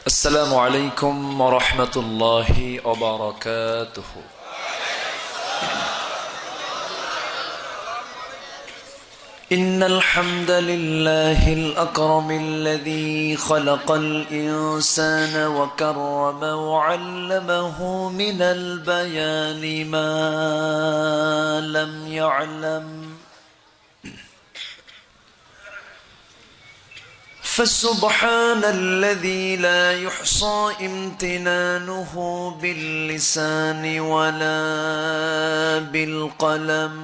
السلام عليكم ورحمة الله وبركاته. إن الحمد لله الأكرم الذي خلق الإنسان وكرمه وعلمه من البيان ما لم يعلم، فسبحان الذي لا يحصى امتنانه باللسان ولا بالقلم.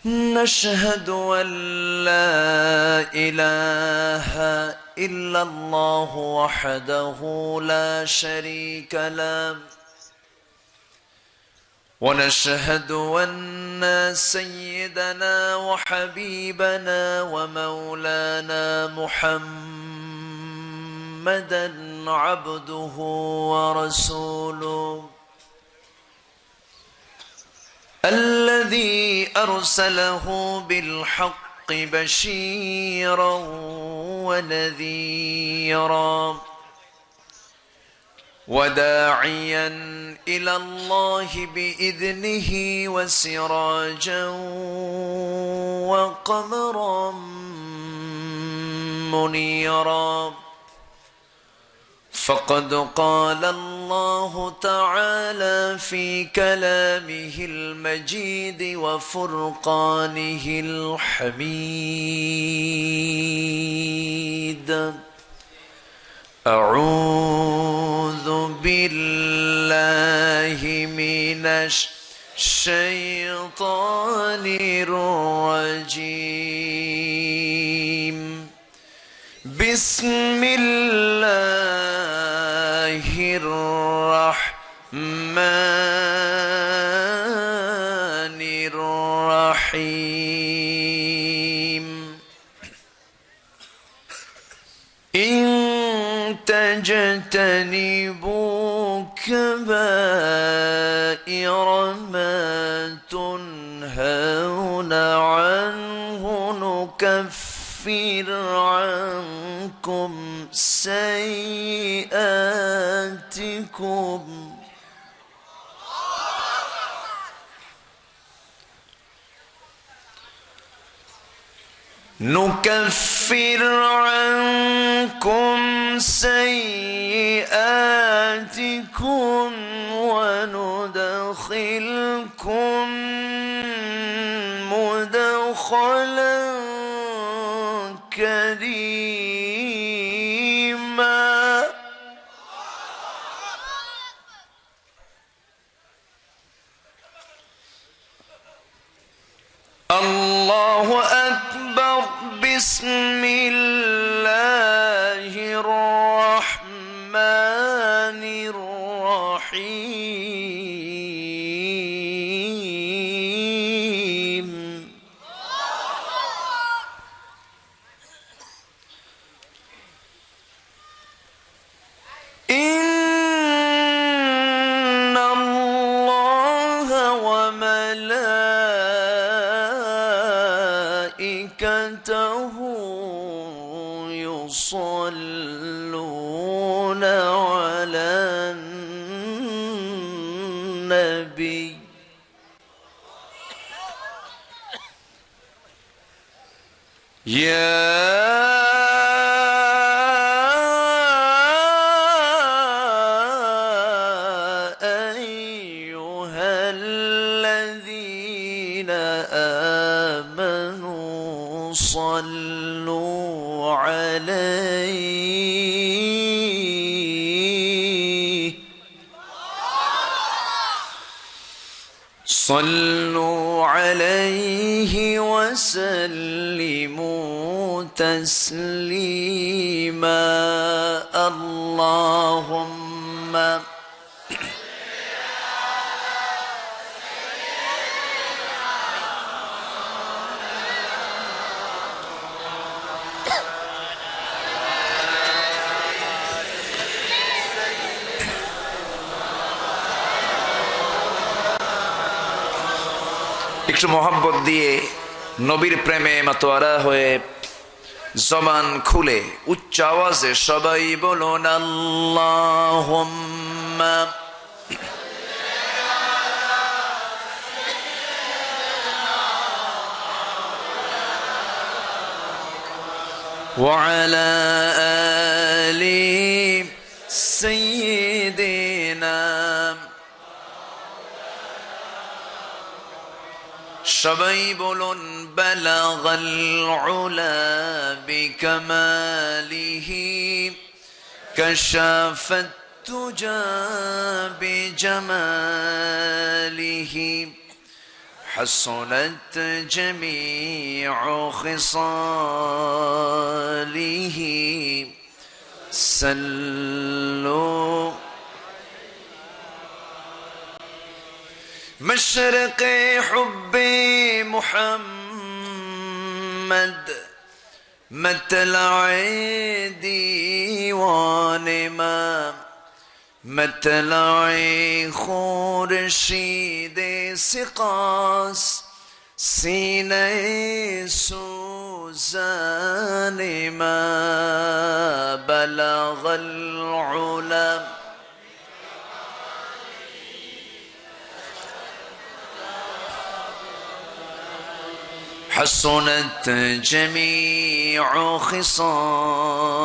نشهد أن لا إله إلا الله وحده لا شريك له، ونشهد أن سيدنا وحبيبنا ومولانا محمدا عبده ورسوله الذي أرسله بالحق بشيرا ونذيرا وداعيا إلى الله بإذنه وسراجا وقمرا منيرا. فقد قال الله تعالى في كلامه المجيد وفرقانه الحميد: أعوذ بالله من الشيطان الرجيم. بسم الله الرحمن الرحيم. إن تجتنبوا كبائر ما تنهون عنه نكفر عنكم سيئاتكم وندخلكم مدخلا كريما. الله أكبر. بسم الله الرحمن الرحيم. إن الله وملائكته يصلون على النبي. يا أيها الذين آمنوا صلوا عليه وسلموا تسليما. اللهم একটু মোহাব্বত দিয়ে নবীর প্রেমে মাতোয়ারা হয়ে জবান খুলে উচ্চ আওয়াজে সবাই বলুন আল্লাহুম্মা ওয়া আলা আলি সাইয়্যিদিনা। সবাই বলুন বালাগাল উলা বিকামালিহি কাশাফাত তুজা বিজামালিহি হাসনাত জামিউ খিসালিহি সাল্লু مشرق حب محمد مطلع ديوان ما مطلع خورشید سقاس سینه سوزان ما بلغ العلا حسنت جميع خصاله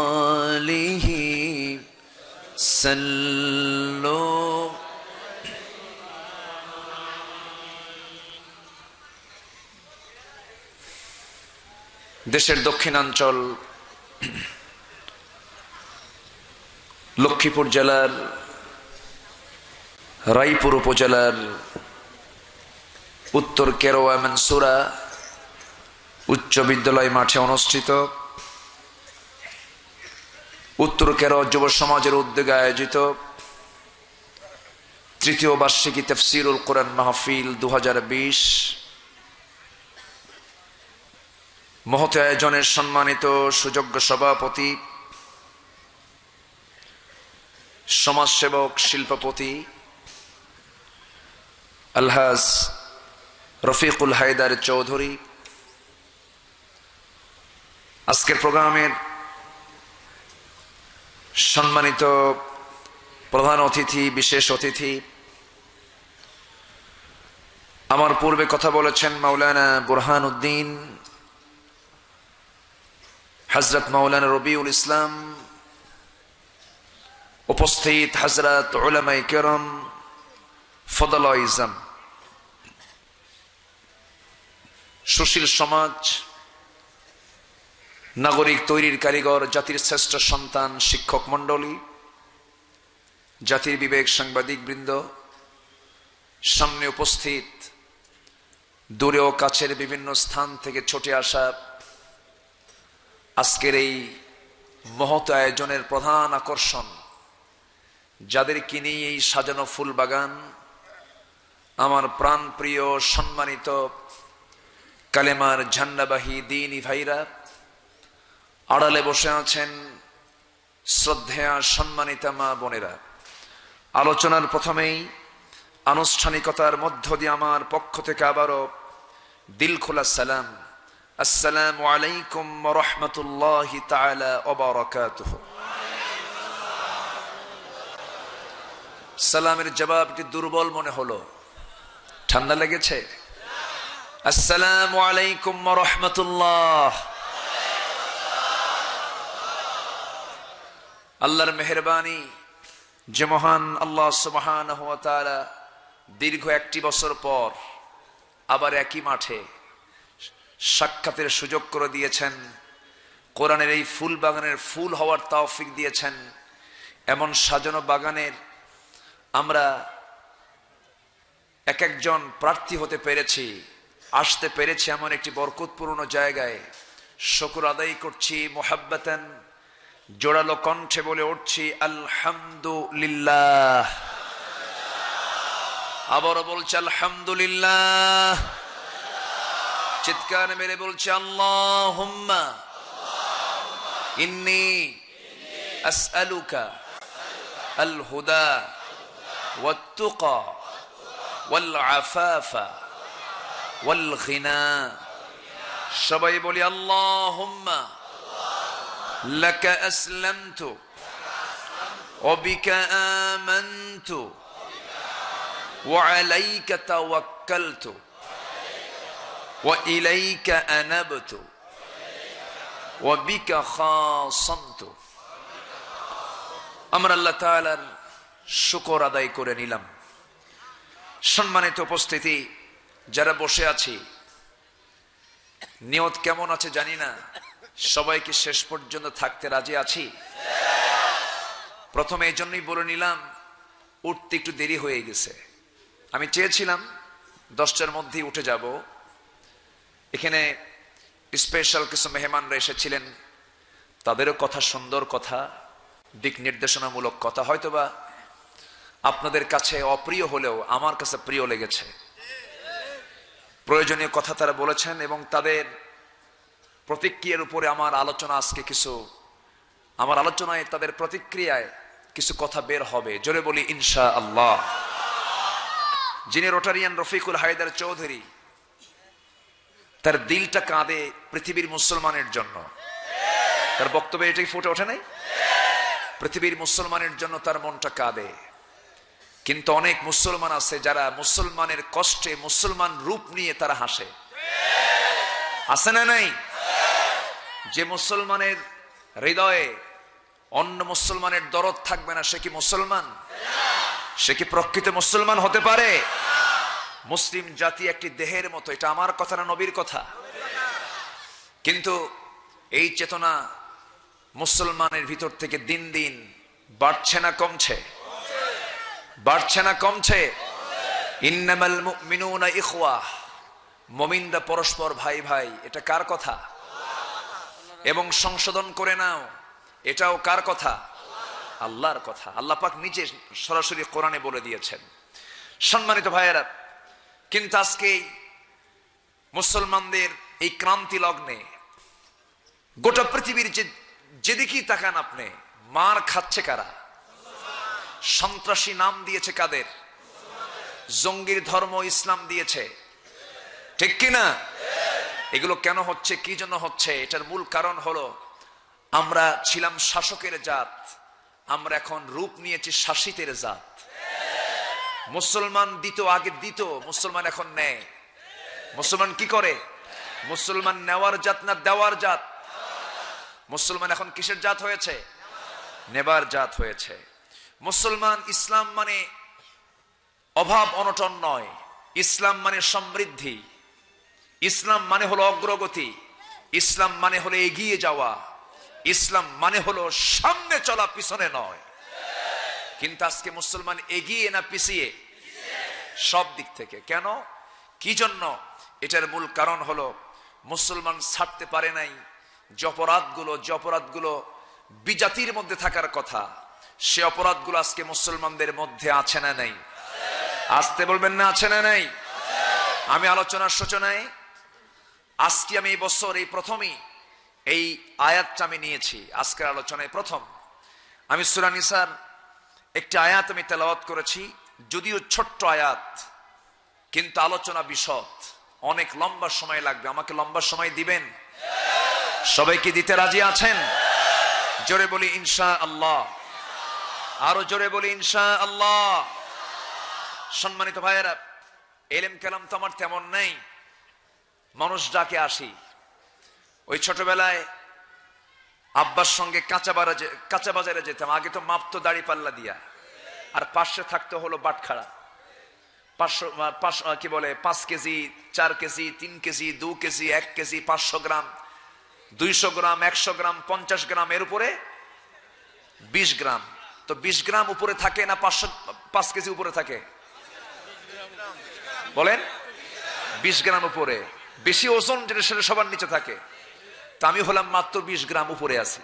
صلوا দেশের দক্ষিণাঞ্চল লক্ষ্মীপুর জেলার রায়পুর উপজেলার উত্তর কেরোয়া মনসুরা উচ্চ বিদ্যালয় মাঠে অনুষ্ঠিত উত্তর কেরোয়া যুব সমাজের উদ্যোগে আয়োজিত তৃতীয় বার্ষিকী তাফসীরুল কোরআন মাহফিল 2020 মহৎ আয়োজনের সম্মানিত সুযোগ্য সভাপতি, সমাজসেবক, শিল্পপতি আলহাজ রফিকুল হায়দার চৌধুরী, আজকের প্রোগ্রামের সম্মানিত প্রধান অতিথি, বিশেষ অতিথি, আমার পূর্বে কথা বলেছেন মাওলানা বুরহান উদ্দিন, হযরত মাওলানা রবিউল ইসলাম, উপস্থিত হযরত উলামায়ে কেরাম, ফদলায়ে ইজম, সুশীল সমাজ, নাগরিক তৈরির কারিগর, জাতির শ্রেষ্ঠ সন্তান, শিক্ষক মণ্ডলী, জাতির বিবেক সাংবাদিক বৃন্দ, সামনে উপস্থিত দূরে ও কাছের বিভিন্ন স্থান থেকে ছুটে আসা আজকের এই মহৎ আয়োজনের প্রধান আকর্ষণ, যাদেরকে নিয়ে এই সাজানো ফুল বাগান, আমার প্রাণ প্রিয় সম্মানিত কালেমার ঝান্ডাবাহী দ্বীনি ভাইরা, আড়ালে বসে আছেন শ্রদ্ধেয়া সম্মানিতা মা বোনেরা। আলোচনার প্রথমেই আনুষ্ঠানিকতার মধ্য দিয়ে আমার পক্ষ থেকে আবারও দিল খোলা সালাম, আসসালামু আলাইকুম ওয়া রাহমাতুল্লাহি তাআলা ওয়া বারাকাতুহু। সালামের জবাবটি দুর্বল মনে হলো, ঠান্ডা লেগেছে? আসসালামু আলাইকুম ওয়া রাহমাতুল্লাহ। আল্লাহর মেহেরবানি যে মহান আল্লাহ সুবহানাহু ওয়া তাআলা দীর্ঘ একটি বছর পর আবার একই মাঠে সাক্ষাতের সুযোগ করে দিয়েছেন, কোরআনের এই ফুল বাগানের ফুল হওয়ার তৌফিক দিয়েছেন। এমন সাজানো বাগানের আমরা এক একজন প্রার্থী হতে পেরেছি, আসতে পেরেছি এমন একটি বরকতপূর্ণ জায়গায়। শুকর আদায় করছি, মুহাব্বাতান জোড়ালো কণ্ঠে বলে উঠছি আলহামদুলিল্লাহ। আবারও বলছি আলহামদুলিল্লাহ। চিৎকার মেরে বলছি আল্লাহুম্মা ইন্নী আসআলুকা আল হুদা ওয়াত তুকা ওয়াল আফাফা ওয়াল গিনা। সবাই বলি আল্লাহুম্মা লাকা আসলামতু ওয়া বিকা আমানতু ওয়া আলাইকা তাওয়াক্কালতু ওয়া ইলাইকা আনাবতু ওয়া বিকা খাসামতু। আমরা আল্লাহ তাআলার শুকর আদায় করে নিলাম। সম্মানিত উপস্থিতি, যারা বসে আছি, নিয়ত কেমন আছে জানি না, সবাইকে শেষ পর্যন্ত থাকতে রাজি আছি। প্রথমে এই জন্যই বলে নিলাম, উঠতে একটু দেরি হয়ে গেছে। আমি চেয়েছিলাম 10টার মধ্যেই উঠে যাব। এখানে স্পেশাল কিছু মেহমানরা এসেছিলেন, তাদেরও কথা সুন্দর কথা, দিক নির্দেশনামূলক কথা, হয়তোবা আপনাদের কাছে অপ্রিয় হলেও আমার কাছে প্রিয় লেগেছে। প্রয়োজনীয় কথা তারা বলেছেন এবং তাদের প্রতিক্রিয়ার উপরে আমার আলোচনা আজকে আমার আলোচনায় তাদের প্রতিক্রিয়ায় কিছু কথা বের হবে। জোরে বলি ইনশাআল্লাহ। যিনি রোটারিয়ান রফিকুল হায়দার চৌধুরী, তার দিলটা কাঁদে পৃথিবীর মুসলমানের জন্য। তার বক্তব্যে এটাই ফুটে ওঠে নাই? পৃথিবীর মুসলমানের জন্য তার মনটা কাঁদে। কিন্তু অনেক মুসলমান আছে যারা মুসলমানের কষ্টে মুসলমান রূপ নিয়ে তারা হাসে। আছে না নাই? যে মুসলমানের হৃদয়ে অন্য মুসলমানের দরদ থাকবে না, সে কি মুসলমান? সে কি প্রকৃত মুসলমান হতে পারে? মুসলিম জাতি একটি দেহের মতো। এটা আমার কথা না, নবীর কথা। কিন্তু এই চেতনা মুসলমানের ভিতর থেকে দিন দিন বাড়ছে না কমছে? বাড়ছে না কমছে? ইন্নামাল মুমিনুনা ইখওয়া, মুমিনরা পরস্পর ভাই ভাই। এটা কার কথা? এবং সংশোধন করে নাও, এটাও কার কথা? আল্লাহর কথা। আল্লাহ পাক নিজে সরাসরি কোরআনে বলে দিয়েছেন। সম্মানিত ভাইয়েরা, কিন্তু আজকে মুসলমানদের এই ক্রান্তি লগ্নে গোটা পৃথিবীর যেদিকেই তাকান আপনি, মার খাচ্ছে কারা? সন্ত্রাসী নাম দিয়েছে কাদের? জঙ্গির ধর্ম ইসলাম দিয়েছে, ঠিক কিনা? এগুলো কেন হচ্ছে, কি জন্য হচ্ছে? এটার মূল কারণ হলো, আমরা ছিলাম শাসকের জাত, আমরা এখন রূপ নিয়েছি শাসিতের জাত। মুসলমান আগে দিত, মুসলমান এখন নেয়। মুসলমান কি করে? মুসলমান নেওয়ার জাত না দেওয়ার জাত? মুসলমান এখন কিসের জাত হয়েছে? নেবার জাত হয়েছে। মুসলমান, ইসলাম মানে অভাব অনটন নয়, ইসলাম মানে সমৃদ্ধি, ইসলাম মানে হলো অগ্রগতি, ইসলাম মানে হলো এগিয়ে যাওয়া, ইসলাম মানে হলো সামনে চলা, পিছনে নয়। কিন্তু আজকে মুসলমান এগিয়ে না পিছিয়ে? সব দিক থেকে। কেন, কি জন্য? এটার মূল কারণ হলো মুসলমান ছাড়তে পারে নাই যে অপরাধগুলো বিজাতির মধ্যে থাকার কথা, সে অপরাধগুলো আজকে মুসলমানদের মধ্যে আছে না নাই? আসতে বলবেন না, আছে না নাই? আমি আলোচনার সূচনায় আজকে আমি এই বছর এই প্রথমই এই আয়াতটা আমি নিয়েছি আজকের আলোচনায়। প্রথম আমি সূরা নিসার একটি আয়াত আমি তেলাওয়াত করেছি, যদিও ছোট্ট আয়াত, কিন্তু আলোচনা বিশদ, অনেক লম্বা সময় লাগবে। আমাকে লম্বা সময় দিবেন? সবাইকে দিতে রাজি আছেন? জোরে বলি ইনশাআল্লাহ। আরো জোরে বলি ইনশাআল্লাহ। সম্মানিত ভাইয়েরা, এলেম কালাম তো আমার তেমন নেই, মানুষ ডাকে আসি। ওই ছোটবেলায় আব্বার সঙ্গে কাঁচা বাজারে যেতাম। আগে তো মাপতো দাড়ি পাল্লা দিয়া, আর পাশে থাকতে হলো বাটখারা। 5 KG, 4 KG, 3 KG, 2 KG, 1 KG, 500 গ্রাম, 200 গ্রাম, 100 গ্রাম, 50 গ্রাম, এর উপরে 20 গ্রাম। তো 20 গ্রাম উপরে থাকে না 5 কেজি উপরে থাকে? বলেন, 20 গ্রাম উপরে। বেশি ওজন যেটা সেটা সবার নিচে থাকে। তা আমি হলাম মাত্র 20 গ্রাম উপরে আছি।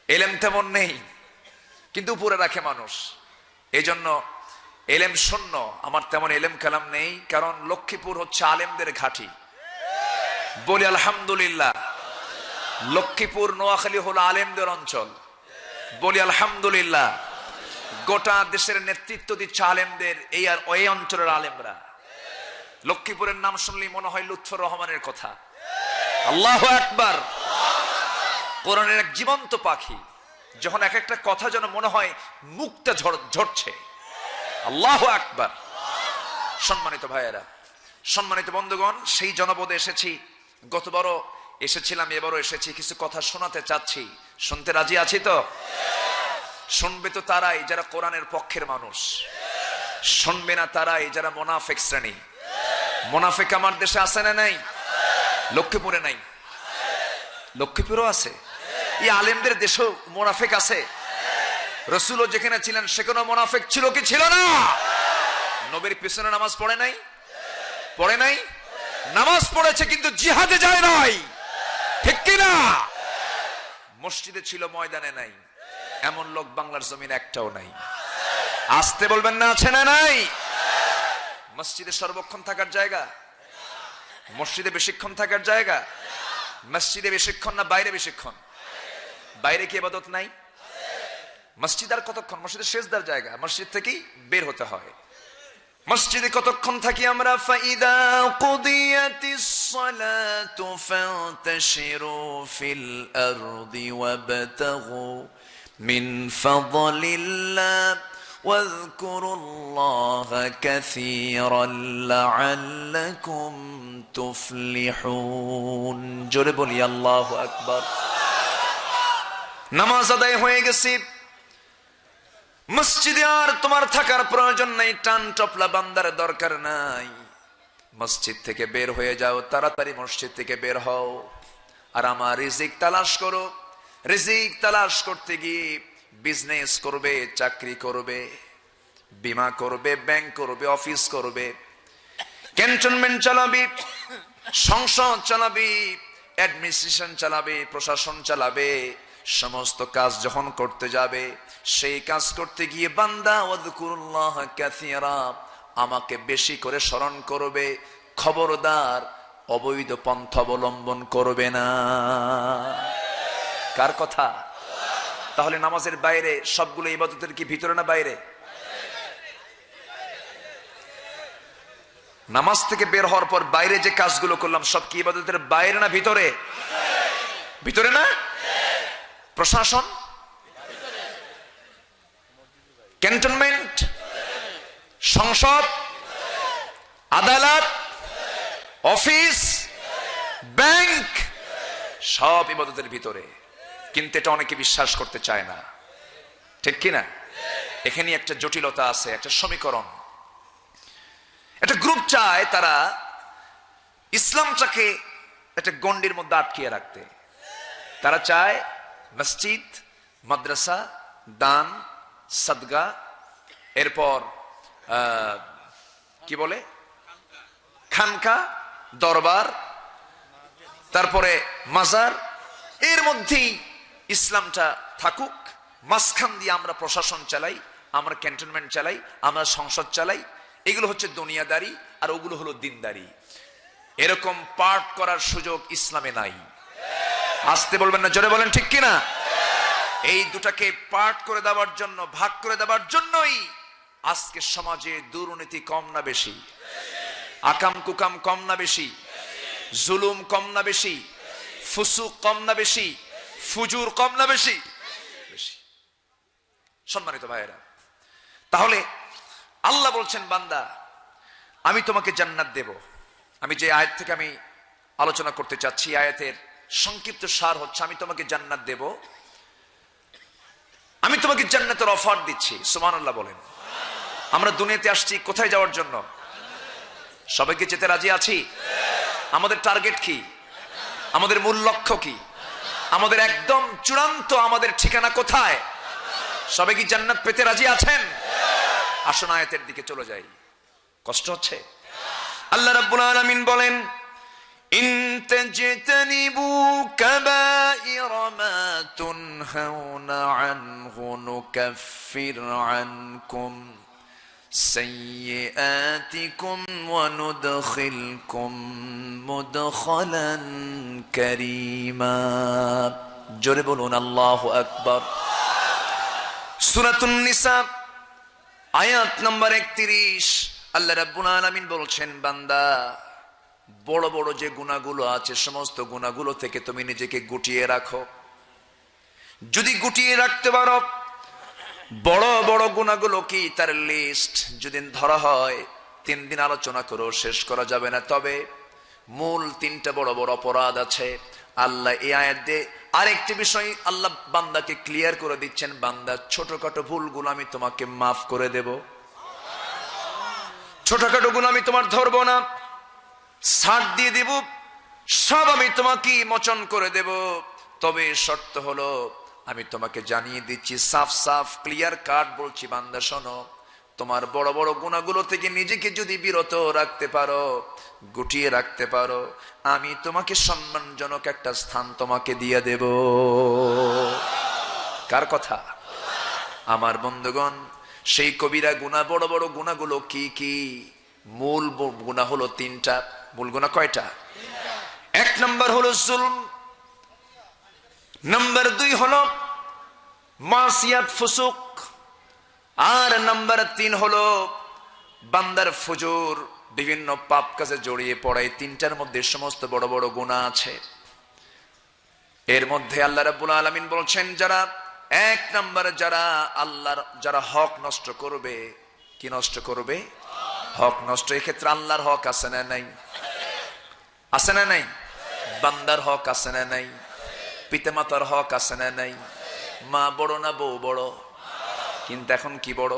এলেম তেমন নেই, কিন্তু উপরে রাখে মানুষ। এই জন্য এলেম শূন্য, আমার তেমন এলেম কালাম নেই। কারণ লক্ষ্মীপুর হচ্ছে আলেমদের ঘাঁটি। বলি আলহামদুলিল্লাহ। লক্ষ্মীপুর, নোয়াখালী হলো আলেমদের অঞ্চল। বলি আলহামদুলিল্লাহ। গোটা দেশের নেতৃত্ব দিচ্ছে আলেমদের, এই অঞ্চলের আলেমরা। লক্ষ্মীপুরের নাম শুনলেই মনে হয় লুৎফর রহমানের কথা। আল্লাহু আকবার। কোরআনের এক জীবন্ত পাখি, যখন এক একটা কথা যেন মনে হয় মুক্তা ঝরছে। আল্লাহু আকবার। সম্মানিত ভাইয়েরা, সম্মানিত বন্ধুগণ, সেই জনপদে এসেছি। গতবারও এসেছিলাম, এবারও এসেছি। কিছু কথা শোনাতে চাচ্ছি, শুনতে রাজি আছি তো? শুনবে তো তারাই যারা কোরআনের পক্ষের মানুষ, শুনবে না তারাই যারা মুনাফিক শ্রেণী। মুনাফিক আমার দেশে আছে না নাই? লক্ষ্মীপুরে নাই? লক্ষ্মীপুরও আছে। এই আলেমদের দেশেও মুনাফিক আছে। রাসূলও যেখানে ছিলেন সেখানে মুনাফিক ছিল কি ছিল না? নবীর পিছনে নামাজ পড়ে নাই? পড়ে নাই? নামাজ পড়েছে কিন্তু জিহাদে যায় নাই, ঠিক কি না? মসজিদে ছিল, ময়দানে নাই। এমন লোক বাংলার জমিন একটাও নাই। আসতে বলবেন না, আছে না নাই? মসজিদে সর্বক্ষণ থাকার জায়গা? মসজিদে বেশিক্ষণ থাকার জায়গা? মসজিদে বেশিক্ষণ না বাইরে বেশিক্ষণ? বাইরে কি ইবাদত নাই? মসজিদ আর কতক্ষণ? মসজিদে সেজদার জায়গা, মসজিদ থেকেই বের হতে হয়। মসজিদে কতক্ষণ থাকি আমরা? ফাইদা কুদিয়াতিস সালাতু ফান্তাশিরু ফিল আরদি ওয়াবতাগু মিন ফাদলিল্লাহ ওয়াযকুরুল্লাহা কাসীরান লাআল্লাকুম তুফলিহুন। জোরে বলি আল্লাহু আকবার। নামাজ আদায় হয়ে গেছে, মসজিদে আর তোমার থাকার প্রয়োজন নাই, টান টপলা বান্দার দরকার নাই। মসজিদ থেকে বের হয়ে যাও, তাড়াতাড়ি মসজিদ থেকে বের হও, আর আমার রিজিক তালাশ করো। রিজিক তালাশ করতে গিয়ে বিজনেস করবে, চাকরি করবে, বীমা করবে, ব্যাংক করবে, অফিস করবে, ক্যান্টনমেন্ট চালাবি, সংসদ চালাবি, অ্যাডমিনিস্ট্রেশন চালাবে, প্রশাসন চালাবে। সমস্ত কাজ যখন করতে যাবে, সেই কাজ করতে গিয়ে বান্দা ওয়াযকুরুল্লাহ কাসীরা, আমাকে বেশি করে স্মরণ করবে। খবরদার অবৈধ পন্থা অবলম্বন করবে না। কার কথা? তাহলে নামাজের বাইরে সবগুলো ইবাদতের কি ভিতরে না বাইরে? নামাজ থেকে বের হওয়ার পর বাইরে যে কাজগুলো করলাম সব কি ইবাদতের বাইরে না ভিতরে? ভিতরে না? প্রশাসন, ক্যান্টনমেন্ট, সংসদ, আদালত, অফিস, ব্যাংক, সব ইবাদতের ভিতরে। কিন্তু এটা অনেকে বিশ্বাস করতে চায় না, ঠিক কিনা? এখানে একটা জটিলতা আছে, একটা সমীকরণ। একটা গ্রুপ চায় তারা ইসলামটাকে একটা গণ্ডির মধ্যে আটকিয়ে রাখতে। তারা চায় মসজিদ, মাদ্রাসা, দান, সাদগা, এরপর কি বলে খানকা, দরবার, তারপরে মাজার, এর মধ্যেই ইসলামটা থাকুক। মাঝখান দিয়ে আমরা প্রশাসন চালাই, আমরা ক্যান্টনমেন্ট চালাই, আমরা সংসদ চালাই। এগুলো হচ্ছে দুনিয়াদারি, আর ওগুলো হলো দিনদারি। এরকম পার্ট করার সুযোগ ইসলামে নাই। আসতে বলবেন না, জোরে বলেন, ঠিক কিনা? এই দুটাকে পার্ট করে দেওয়ার জন্য, ভাগ করে দেওয়ার জন্যই আজকে সমাজে দুর্নীতি কম না বেশি? আকাম কুকাম কম না বেশি? জুলুম কম না বেশি? ফুসুক কম না বেশি? ফুজুর কম না বেশি? বেশি। সম্মানিত ভাইয়েরা, তাহলে আল্লাহ বলছেন, বান্দা আমি তোমাকে জান্নাত দেব। আমি যে আয়াত থেকে আমি আলোচনা করতে চাচ্ছি, আয়াতের সংক্ষিপ্ত সার হচ্ছে, আমি তোমাকে জান্নাত দেব, আমি তোমাকে জান্নাতের অফার দিচ্ছি। সুবহানাল্লাহ বলেন। আমরা দুনিয়াতে আসছি কোথায় যাওয়ার জন্য? সবাইকে যেতে রাজি আছি? আমাদের টার্গেট কি? আমাদের মূল লক্ষ্য কি? আমাদের একদম চূড়ান্ত আমাদের ঠিকানা কোথায়? সবাই কি জান্নাত পেতে রাজি আছেন? আসুন আয়াতের দিকে চলে যাই। কষ্ট হচ্ছে? আল্লাহ রাব্বুল আলামিন বলেন, ইন তাজতানিবু কাবাইরা মা তুনহাউনা আনহু নুকাফির আনকুম সাইয়্যাতিকুম ওয়া নুদখিলকুম মুদখালান কারীমা। জোরে বলুন আল্লাহু আকবার। সূরাতুন নিসা আয়াত নম্বর 31। আল্লাহ রাব্বুল আলামিন বলছেন, বান্দা বড় বড় যে গুনাহগুলো আছে সমস্ত গুনাহগুলো থেকে তুমি নিজেকে গুটিয়ে রাখো। যদি গুটিয়ে রাখতে পারো, বড় বড় গুনাহগুলো কি তার লিস্ট যদি ধরা হয় 3 দিন আলোচনা করো শেষ করা যাবে না। তবে মূল 3টা বড় বড় অপরাধ আছে। আল্লাহ এই আয়াত দিয়ে আরেকটি বিষয় আল্লাহ বান্দাকে ক্লিয়ার করে দিচ্ছেন, বান্দা ছোটখাটো ভুলগুলো আমি তোমাকে মাফ করে দেব, ছোটখাটো গুলো আমি তোমার ধরবো না, ছাড় দিয়ে দেব, সব আমি তোমাকে মোচন করে দেব। তবে শর্ত হলো আমি তোমাকে জানিয়ে দিচ্ছি, সাফ সাফ ক্লিয়ার কাট বলছি, বান্দা শোনো, তোমার বড় বড় গুনাহগুলো থেকে নিজেকে যদি বিরত রাখতে পারো, গুটিয়ে রাখতে পারো, আমি তোমাকে সম্মানজনক একটা স্থান তোমাকে দিয়ে দেব। কার কথা? আমার বন্ধুগণ, সেই কবিরা গুনাহ, বড় বড় গুনাহগুলো কি কি? মূল গুনাহ হলো 3টা। মূল গুনাহ কয়টা? 1 নম্বর হলো জুলম, নাম্বার 2 হলো মাসিয়াত ফুসুক, আর নাম্বার 3 হলো বান্দার ফুজুর, বিভিন্ন পাপ কাজে জড়িয়ে পড়ে। 3টার মধ্যে সমস্ত বড় বড় গুনাহ আছে। এর মধ্যে আল্লাহ রাব্বুল আলামিন বলছেন, যারা 1 নম্বরে যারা হক নষ্ট করবে। কি নষ্ট করবে? হক নষ্ট। এক্ষেত্রে আল্লাহর হক আছে না নাই? আছে না নাই? বান্দার হক আছে না নাই? পিতামাতার হক আছে না নাই? মা বড় না বউ বড়? কিন্তু এখন কি বড়?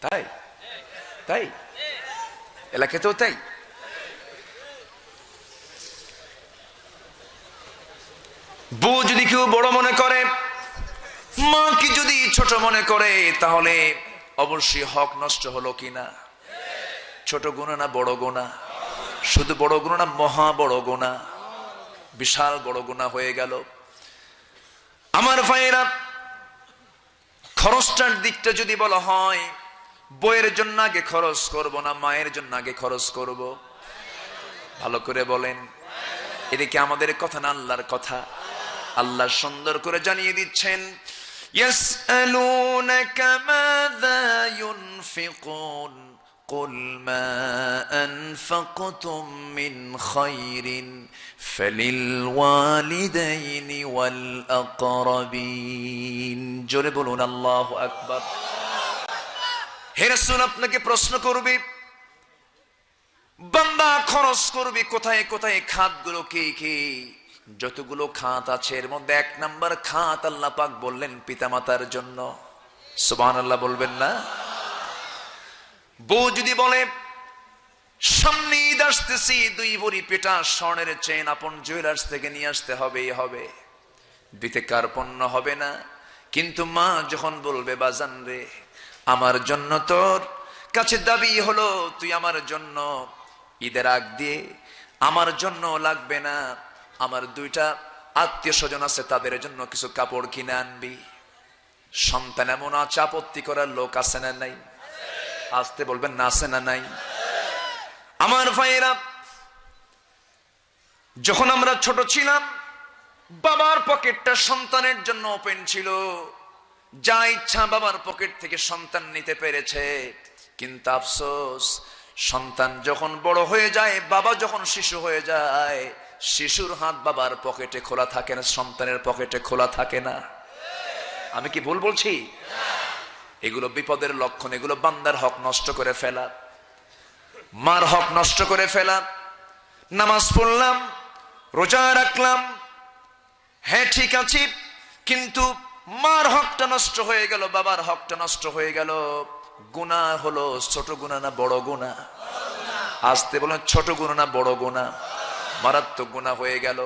তাই তাই এলাকাতেও তাই। বউ যদি কেউ বড় মনে করে, মা কি যদি ছোট মনে করে, তাহলে অবশ্যই হক নষ্ট হলো কিনা? ছোট গুনাহ না বড় গুনাহ? শুধু বড় গুনাহ না, মহা বড় গুনাহ, বিশাল বড় গুনাহ হয়ে গেল। আমার ভাইয়েরা, খরচটার দিকটা যদি বলা হয়, বইয়ের জন্য আগে খরচ করব না মায়ের জন্য আগে খরচ করব? ভালো করে বলেন, এটা কি আমাদের কথা না আল্লাহর কথা? আল্লাহ সুন্দর করে জানিয়ে দিচ্ছেন, ইয়াসআলুনাকা মাযা ইউনফিকুন কুল মা আনফাকতুম মিন খায়রিন ফালিল ওয়ালিদাইনি ওয়াল আকরাবিন। জোরে বলুন আল্লাহু আকবার। হে রাসূল, আপনাকে প্রশ্ন করবে, বান্দা খরচ করবে কোথায় কোথায়? খাতগুলো কি কি? যতগুলো খাত আছে এর মধ্যে 1 নম্বর খাত আল্লাহ পাক বললেন পিতামাতার জন্য। সুবহানাল্লাহ বলবেন না? বউ যদি বলে, সামনে ঈদ আসতেছি, 2 ভরি পেটা স্বর্ণের চেন আপন জুয়েলার্স থেকে নিয়ে আসতে হবেই হবে, দিতে কার্পণ্য হবে না। কিন্তু মা যখন বলবে, বাজান রে, আমার জন্য তোর কাছে দাবি হলো তুই আমার জন্য ঈদের আগ দিয়ে আমার জন্য লাগবে না, আমার 2টা আত্মীয় স্বজন আছে, তাদের জন্য কিছু কাপড় কিনে আনবি। সন্তান এমন আছে, আপত্তি করার লোক আছে না নাই? আসতে বলবেন না, আছে না নাই? আমার ভাইয়েরা, যখন আমরা ছোট ছিলাম, বাবার পকেটটা সন্তানের জন্য ওপেন ছিল, যা ইচ্ছা বাবার পকেট থেকে সন্তান নিতে পেরেছে। কিন্তু আফসোস, সন্তান যখন বড় হয়ে যায়, বাবা যখন শিশু হয়ে যায়, শিশুর হাত বাবার পকেটে খোলা থাকে না, সন্তানের পকেটে খোলা থাকে না। আমি কি ভুল বলছি? এগুলো বিপদের লক্ষণ। এগুলো বান্দার হক নষ্ট করে ফেলা, মার হক নষ্ট করে ফেলা। নামাজ পড়লাম, রোজা রাখলাম, হ্যাঁ ঠিক আছে, কিন্তু মার হকটা নষ্ট হয়ে গেল, বাবার হকটা নষ্ট হয়ে গেল। গুনাহ হলো ছোট গুনাহ না বড় গুনাহ? আসতে বলেন, ছোট গুনাহ না বড় গুনাহ? মারাত্মক গুনাহ হয়ে গেল।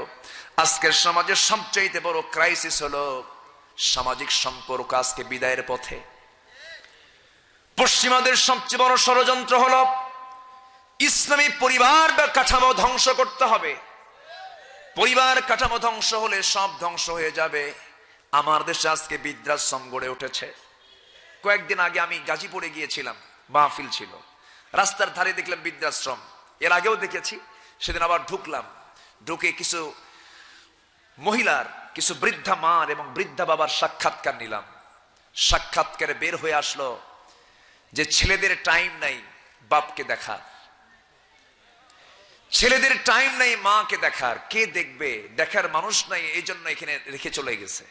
আজকের সমাজের সবচেয়ে বড় ক্রাইসিস হলো সামাজিক সম্পর্ক আজকে বিদায়ের পথে। পশ্চিমাদের সবচেয়ে বড় ষড়যন্ত্র হলো ইসলামী পরিবার বা কাঠামো ধ্বংস করতে হবে। পরিবার কাঠামো ধ্বংস হলে সব ধ্বংস হয়ে যাবে। আমার দেশে আজকে বৃদ্ধাশ্রম গড়ে উঠেছে। কয়েকদিন আগে আমি গাজীপুরে গিয়েছিলাম, মাহফিল ছিল, রাস্তার ধারে দেখলাম বৃদ্ধাশ্রম। এর আগেও দেখেছি, সেদিন আবার ঢুকলাম। ঢুকে কিছু মহিলার, কিছু বৃদ্ধা মার এবং বৃদ্ধা বাবার সাক্ষাৎকার নিলাম। সাক্ষাৎকারে বের হয়ে আসলো যে ছেলেদের টাইম নাই বাপকে দেখা, ছেলেদের টাইম নাই মাকে দেখার, কে দেখবে, দেখার মানুষ নাই, এই জন্য এখানে রেখে চলে গেছে।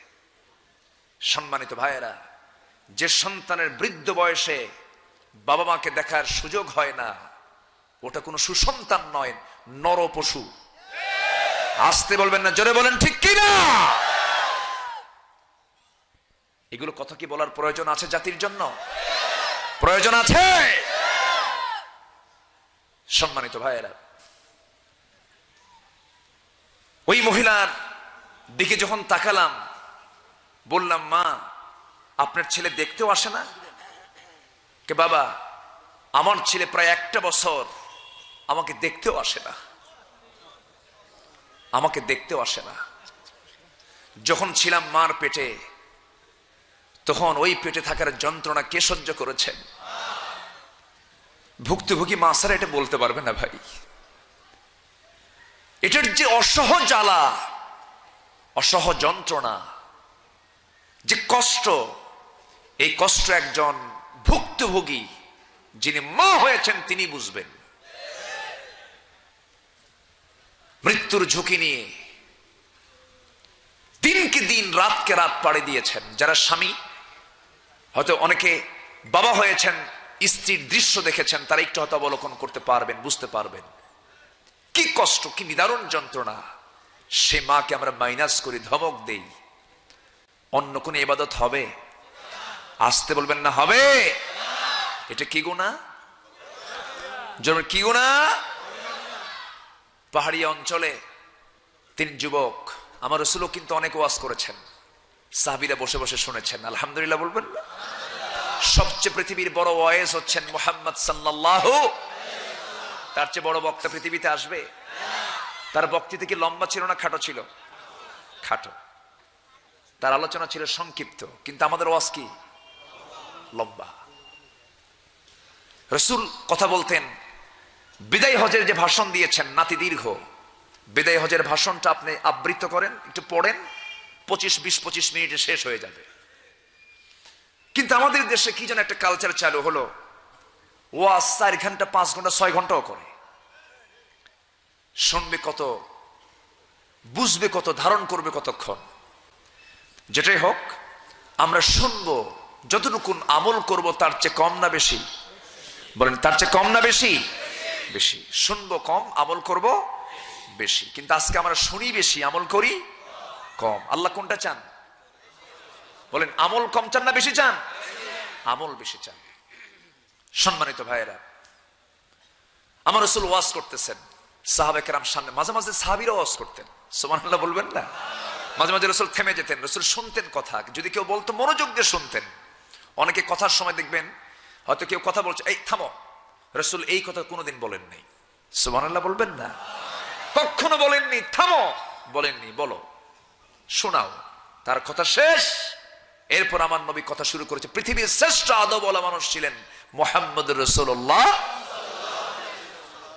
সম্মানিত ভাইয়েরা, যে সন্তানের বৃদ্ধ বয়সে বাবা মাকে দেখার সুযোগ হয় না, ওটা কোনো সুসন্তান নয়, নর পশু। আসতে বলবেন না, জোরে বলেন ঠিক কিনা? এগুলো কথা কি বলার প্রয়োজন আছে জাতির জন্য? প্রয়োজন আছে? সম্মানিত ভাইয়েরা, ওই মহিলার দিকে যখন তাকালাম, বললাম, মা আপনার ছেলে দেখতেও আসে না? কে বাবা, আমার ছেলে প্রায় 1 বছর আমাকে দেখতেও আসে না, আমাকে দেখতেও আসে না। যখন ছিলাম মার পেটে, তখন ওই পেটে থাকার যন্ত্রণা কে সহ্য করেছেন? ভুক্তভোগী মা ছাড়া এটা বলতে পারবে না ভাই। এটার যে অসহ জ্বালা, অসহ যন্ত্রণা, যে কষ্ট, এই কষ্ট একজন ভুক্তভোগী যিনি মা হয়েছেন তিনি বুঝবেন। মৃত্যুর ঝুঁকি নিয়ে দিনকে দিন, রাতকে রাত পাড়ি দিয়েছেন। যারা স্বামী, হয়তো অনেকে বাবা হয়েছেন, স্ত্রীর দৃশ্য দেখেছেন, তারা একটু হয়তো অবলোকন করতে পারবেন, বুঝতে পারবেন কি কষ্ট, কি নিদারুণ যন্ত্রণা। সে মাকে আমরা মাইনাস করি, ধমক দেই, অন্য কোন ইবাদত হবে? আসতে বলবেন না, হবে? এটা কি গুনাহ? কি গুনাহ? পাহাড়ি অঞ্চলে 3 যুবক, আমার রাসূলও কিন্তু অনেক ওয়াজ করেছেন, সাহাবীরা বসে বসে শুনেছেন, আলহামদুলিল্লাহ বলবেন না? সবচেয়ে পৃথিবীর বড় ওয়াইজ হচ্ছেন মুহাম্মদ সাল্লাল্লাহু, তার চেয়ে বড় বক্তা পৃথিবীতে আসবে? তার বক্তৃতা কি লম্বা ছিল না খাটো ছিল? খাটো। তার আলোচনা ছিল সংক্ষিপ্ত, কিন্তু আমাদের ওয়াজ কি লম্বা। রাসূল কথা বলতেন, বিদায় হজের যে ভাষণ দিয়েছেন নাতি দীর্ঘ, বিদায় হজের ভাষণটা আপনি আবৃত্ত করেন, একটু পড়েন, 20-25 মিনিটে শেষ হয়ে যাবে। কিন্তু আমাদের দেশে কি যেন একটা কালচার চালু হলো, ওয়াজ 4 ঘন্টা, 5 ঘন্টা, 6 ঘন্টাও করে। শুনবে কত, বুঝবে কত, ধারণ করবে কতক্ষণ? যেটাই হোক, আমরা শুনবো, যতটুকু আমল করব তার চেয়ে কম না বেশি? বলেন, তার চেয়ে কম না বেশি? বেশি। শুনবো কম, আমল করব বেশি। কিন্তু আজকে আমরা শুনি বেশি, আমল করি কম। আল্লাহ কোনটা চান? বলেন, আমল কম চান না বেশি চান? আমল বেশি চান। সম্মানিত ভাইয়েরা, আমার রাসূল ওয়াজ করতেছেন, সাহাবায়ে কেরাম সামনে, মাঝে মাঝে সাহাবীরা ওয়াজ করতেন, সুবহানাল্লাহ বলবেন না? মাঝে মাঝে রাসূল থেমে যেতেন, রাসূল শুনতেন কথা, যদি কেউ বলতো মনোযোগ দিয়ে শুনতেন। অনেকে কথার সময় দেখবেন হয়তো কেউ কথা বলছে, এই থামো, রাসূল এই কথা কোনোদিন বলেন নাই, সুবহানাল্লাহ বলবেন না? কখনো বলেননি, থামো বলেননি, বলো, শোনাও, তার কথা শেষ। এরপর আমার নবী কথা শুরু করেছে। পৃথিবীর শ্রেষ্ঠ আদবওয়ালা মানুষ ছিলেন মুহাম্মদুর রাসূলুল্লাহ।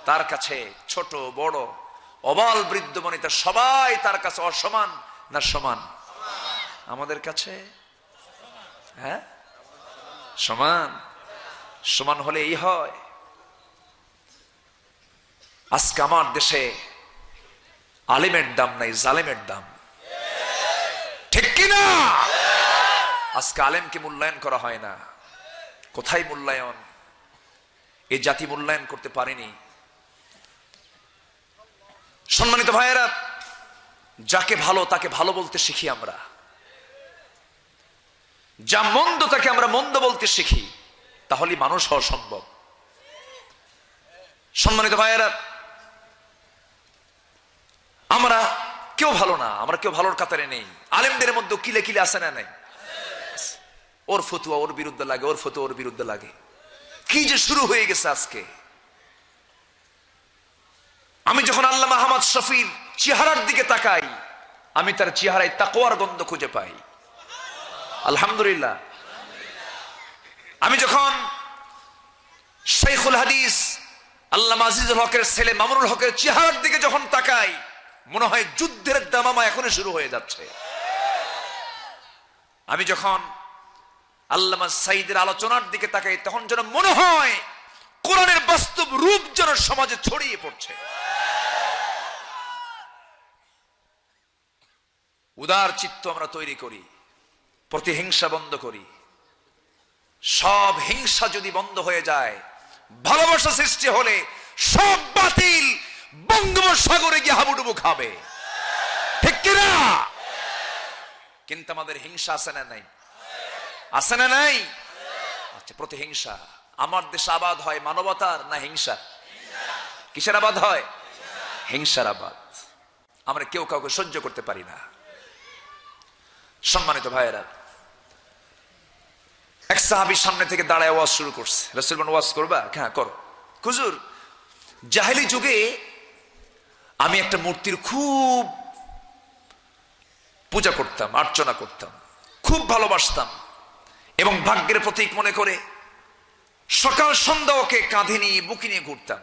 তার কাছে ছোট বড়, অবাল বৃদ্ধ বনিতা সবাই তার কাছে অসমান না সমান? আমাদের কাছে হ্যাঁ সমান। সমান হলে এই হয়। আজকে আমার দেশে আলেমের দাম নাই, জালেমের দাম, ঠিক কিনা? আজকে আলেমকে মূল্যায়ন করা হয় না। কোথায় মূল্যায়ন? এই জাতি মূল্যায়ন করতে পারেনি। সম্মানিত ভাইয়েরা, যাকে ভালো তাকে ভালো বলতে শিখি আমরা, যা মন্দ তাকে আমরা মন্দ বলতে শিখি, তাহলে মানুষ হওয়া সম্ভব। সম্মানিত ভাইয়েরা, আমরা কেউ ভালো না, আমরা কেউ ভালোর কাতারে নেই। আলেমদের মধ্যে কিলে কিলে আসে না নাই? ওর ফতুয়া ওর বিরুদ্ধে লাগে, ওর ফতুয়া ওর বিরুদ্ধে লাগে। কি যে শুরু হয়ে গেছে আজকে। আমি যখন আল্লামা আহমদ শফির চেহারার দিকে তাকাই, আমি তার চেহারায় তাকওয়ার গন্ধ খুঁজে পাই, আলহামদুলিল্লাহ। আমি যখন শাইখুল হাদিস আল্লামা আজিজুল হকের ছেলে মামুনুল হকের চেহারার দিকে যখন তাকাই, মনে হয় যুদ্ধের দামামা এখনই শুরু হয়ে যাচ্ছে। আমি যখন আল্লামা সাইদের আলোচনার দিকে তাকাই, তখন যেন মনে হয় কোরআনের বাস্তব রূপ যেন সমাজে ছড়িয়ে পড়ছে। উদার চিত্ত আমরা তৈরি করি, প্রতিহিংসা বন্ধ করি। সব হিংসা যদি বন্ধ হয়ে যায়, ভালোবাসা সৃষ্টি হলে সব বাতিল বঙ্গোপসাগরে গিয়ে হাবুডুবু খাবে, ঠিক কিনা? কিন্তু আমাদের হিংসা আছে না নাই? আছে না নাই? আচ্ছা, প্রতিহিংসা। আমার দেশে আবাদ হয় মানবতার না হিংসা? কিসের আবাদ হয়? হিংসার আবাদ। আমরা কেউ কাউকে সহ্য করতে পারি না। সম্মানিত ভাইয়েরা, এক সাহাবীর সামনে থেকে দাঁড়ায় ওয়াজ শুরু করছে। রাসূল বলেন, ওয়াজ করবা? হ্যাঁ করো। হুজুর, জাহেলি যুগে আমি একটা মূর্তির খুব পূজা করতাম, অর্চনা করতাম, খুব ভালোবাসতাম এবং ভাগ্যের প্রতীক মনে করে সকাল সন্ধ্যা ওকে কাঁধে নিয়ে বুকে নিয়ে ঘুরতাম।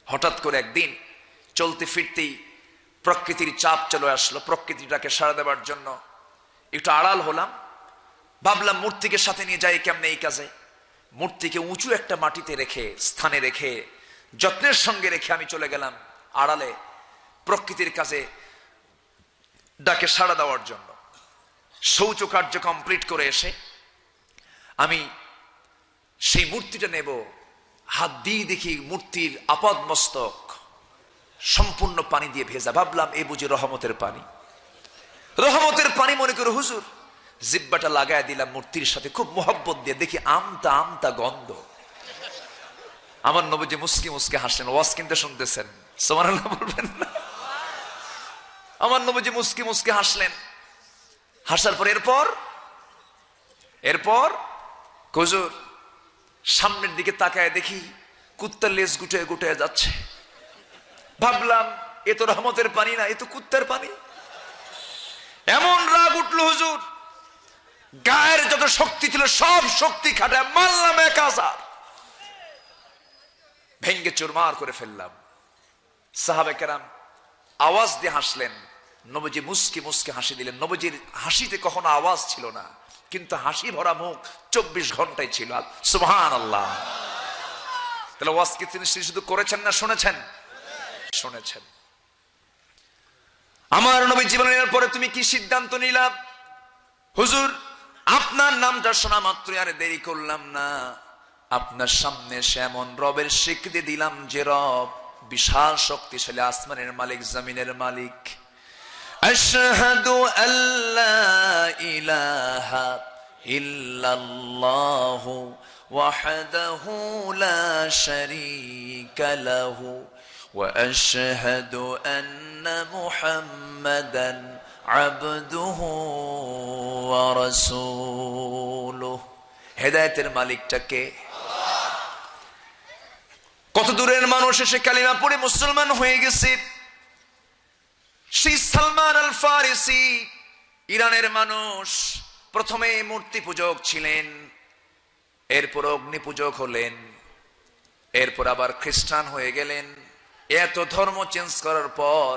হঠাৎ করে একদিন চলতে ফিরতেই প্রকৃতির চাপ চলে আসলো। প্রকৃতিটাকে সাড়া দেওয়ার জন্য একটু আড়াল হলাম। ভাবলাম মূর্তিকে সাথে নিয়ে যাই কেমনে এই কাজে। মূর্তিকে উঁচু একটা মাটিতে রেখে, স্থানে রেখে, যত্নের সঙ্গে রেখে আমি চলে গেলাম আড়ালে প্রকৃতির কাজে ডাকে সাড়া দেওয়ার জন্য। শৌচ কার্য কমপ্লিট করে এসে আমি সেই মূর্তিটা নেব, হাত দিয়ে দেখি মূর্তির আপাদ মস্তক সম্পূর্ণ পানি দিয়ে ভেজা। ভাবলাম এ বুঝি রহমতের পানি। রহমতের পানি মনে করে হুজুর জিব্বাটা লাগায় দিলাম মূর্তির সাথে, খুব মোহব্বত দিয়ে। দেখি আমতা আমতা গন্ধ। আমার নবীজি মুস্কি মুস্কি হাসলেন। ওয়াজ কিনতে শুনতেছেন, সুবহানাল্লাহ বলবেন না? আমার নবীজি মুস্কি মুস্কি হাসলেন। হাসার পর এরপর হুজুর সামনের দিকে তাকায় দেখি কুত্তার লেজ গুটে গুটে যাচ্ছে। ভাবলাম এ তো রহমতের পানি না, এ তো কুত্তার পানি। এমন রাগ উঠলো হুজুর, গায়ের যত শক্তি ছিল সব শক্তি খাটায় মারলাম 1000, ভেঙ্গে চুরমার করে ফেললাম। সাহাবে কেরাম আওয়াজ দিয়ে হাসলেন। নবীজি মুস্কি মুস্কি হাসি দিলেন। নবীজির হাসিতে কখনো আওয়াজ ছিল না, কিন্তু হাসি ভরা মুখ 24 ঘন্টায় ছিল। সুবহানাল্লাহ। তাহলে ওয়াজ কি তিনি শুধু করেছেন না শুনেছেন? শুনেছেন। আমার নবী জীবনের পরে তুমি কি সিদ্ধান্ত নিলা? হুজুর আপনার নামটা শোনা মাত্র আর দেরি করলাম না, আপনার সামনে সে এমন রবের স্বীকৃতি দিলাম যে রব বিশাল শক্তিশালী, আসমানের মালিক, জমিনের মালিক। আশহাদু আল্লা ইলাহা ইল্লাল্লাহু ওয়াহদাহু লা শারীকা লাহু ওয়া আশহাদু আন্না মুহাম্মাদান আবদুহু ওয়া রাসূলুহু। হেদায়েতের মালিকটাকে কত দূরের মানুষ এসে কালিমা পড়ে মুসলমান হয়ে গেছে। সেই সালমান আল ফারিসি, ইরানের মানুষ, প্রথমে মূর্তি পূজক ছিলেন, এরপর অগ্নি পূজক হলেন, এরপর আবার খ্রিস্টান হয়ে গেলেন। এত ধর্ম চেঞ্জ করার পর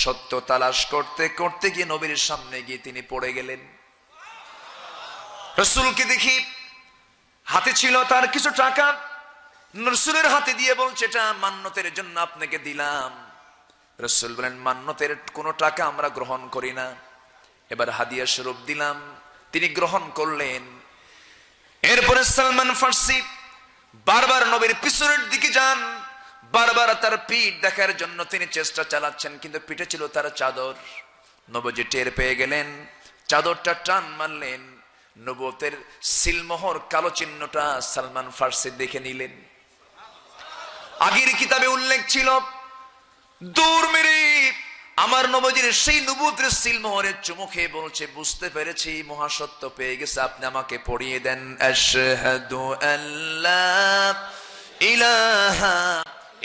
সত্য তালাশ করতে করতে গিয়ে নবীর সামনে গিয়ে তিনি পড়ে গেলেন। রাসূলকে দেখি হাতে ছিল তার কিছু টাকা, রাসূলের হাতে দিয়ে বলছে এটা মান্নতের জন্য আপনাকে দিলাম। রাসূল বলেন মান্নতের কোনো টাকা আমরা গ্রহণ করি না, এবার হাদিয়া স্বরূপ দিলাম। তিনি গ্রহণ করলেন। এরপরে সালমান ফার্সি বারবার নবীর পিছনের দিকে যান, বারবার তার পিঠ দেখার জন্য তিনি চেষ্টা চালাচ্ছেন, কিন্তু পিঠে ছিল তার চাদর। নবীজি টের পেয়ে গেলেন, চাদরটা টান মারলেন, নবুয়তের সিলমোহর কালো চিহ্নটা সালমান ফার্সি দেখে নিলেন। আগের কিতাবে উল্লেখ ছিল, দূর মেরে আমার নবীজির সেই নবুয়তের সিলমোহরের চুমু খেয়ে বলছে বুঝতে পেরেছি মহাসত্য পেয়ে গেছে, আপনি আমাকে পড়িয়ে দেন। আশহাদু আল্লা ইলাহা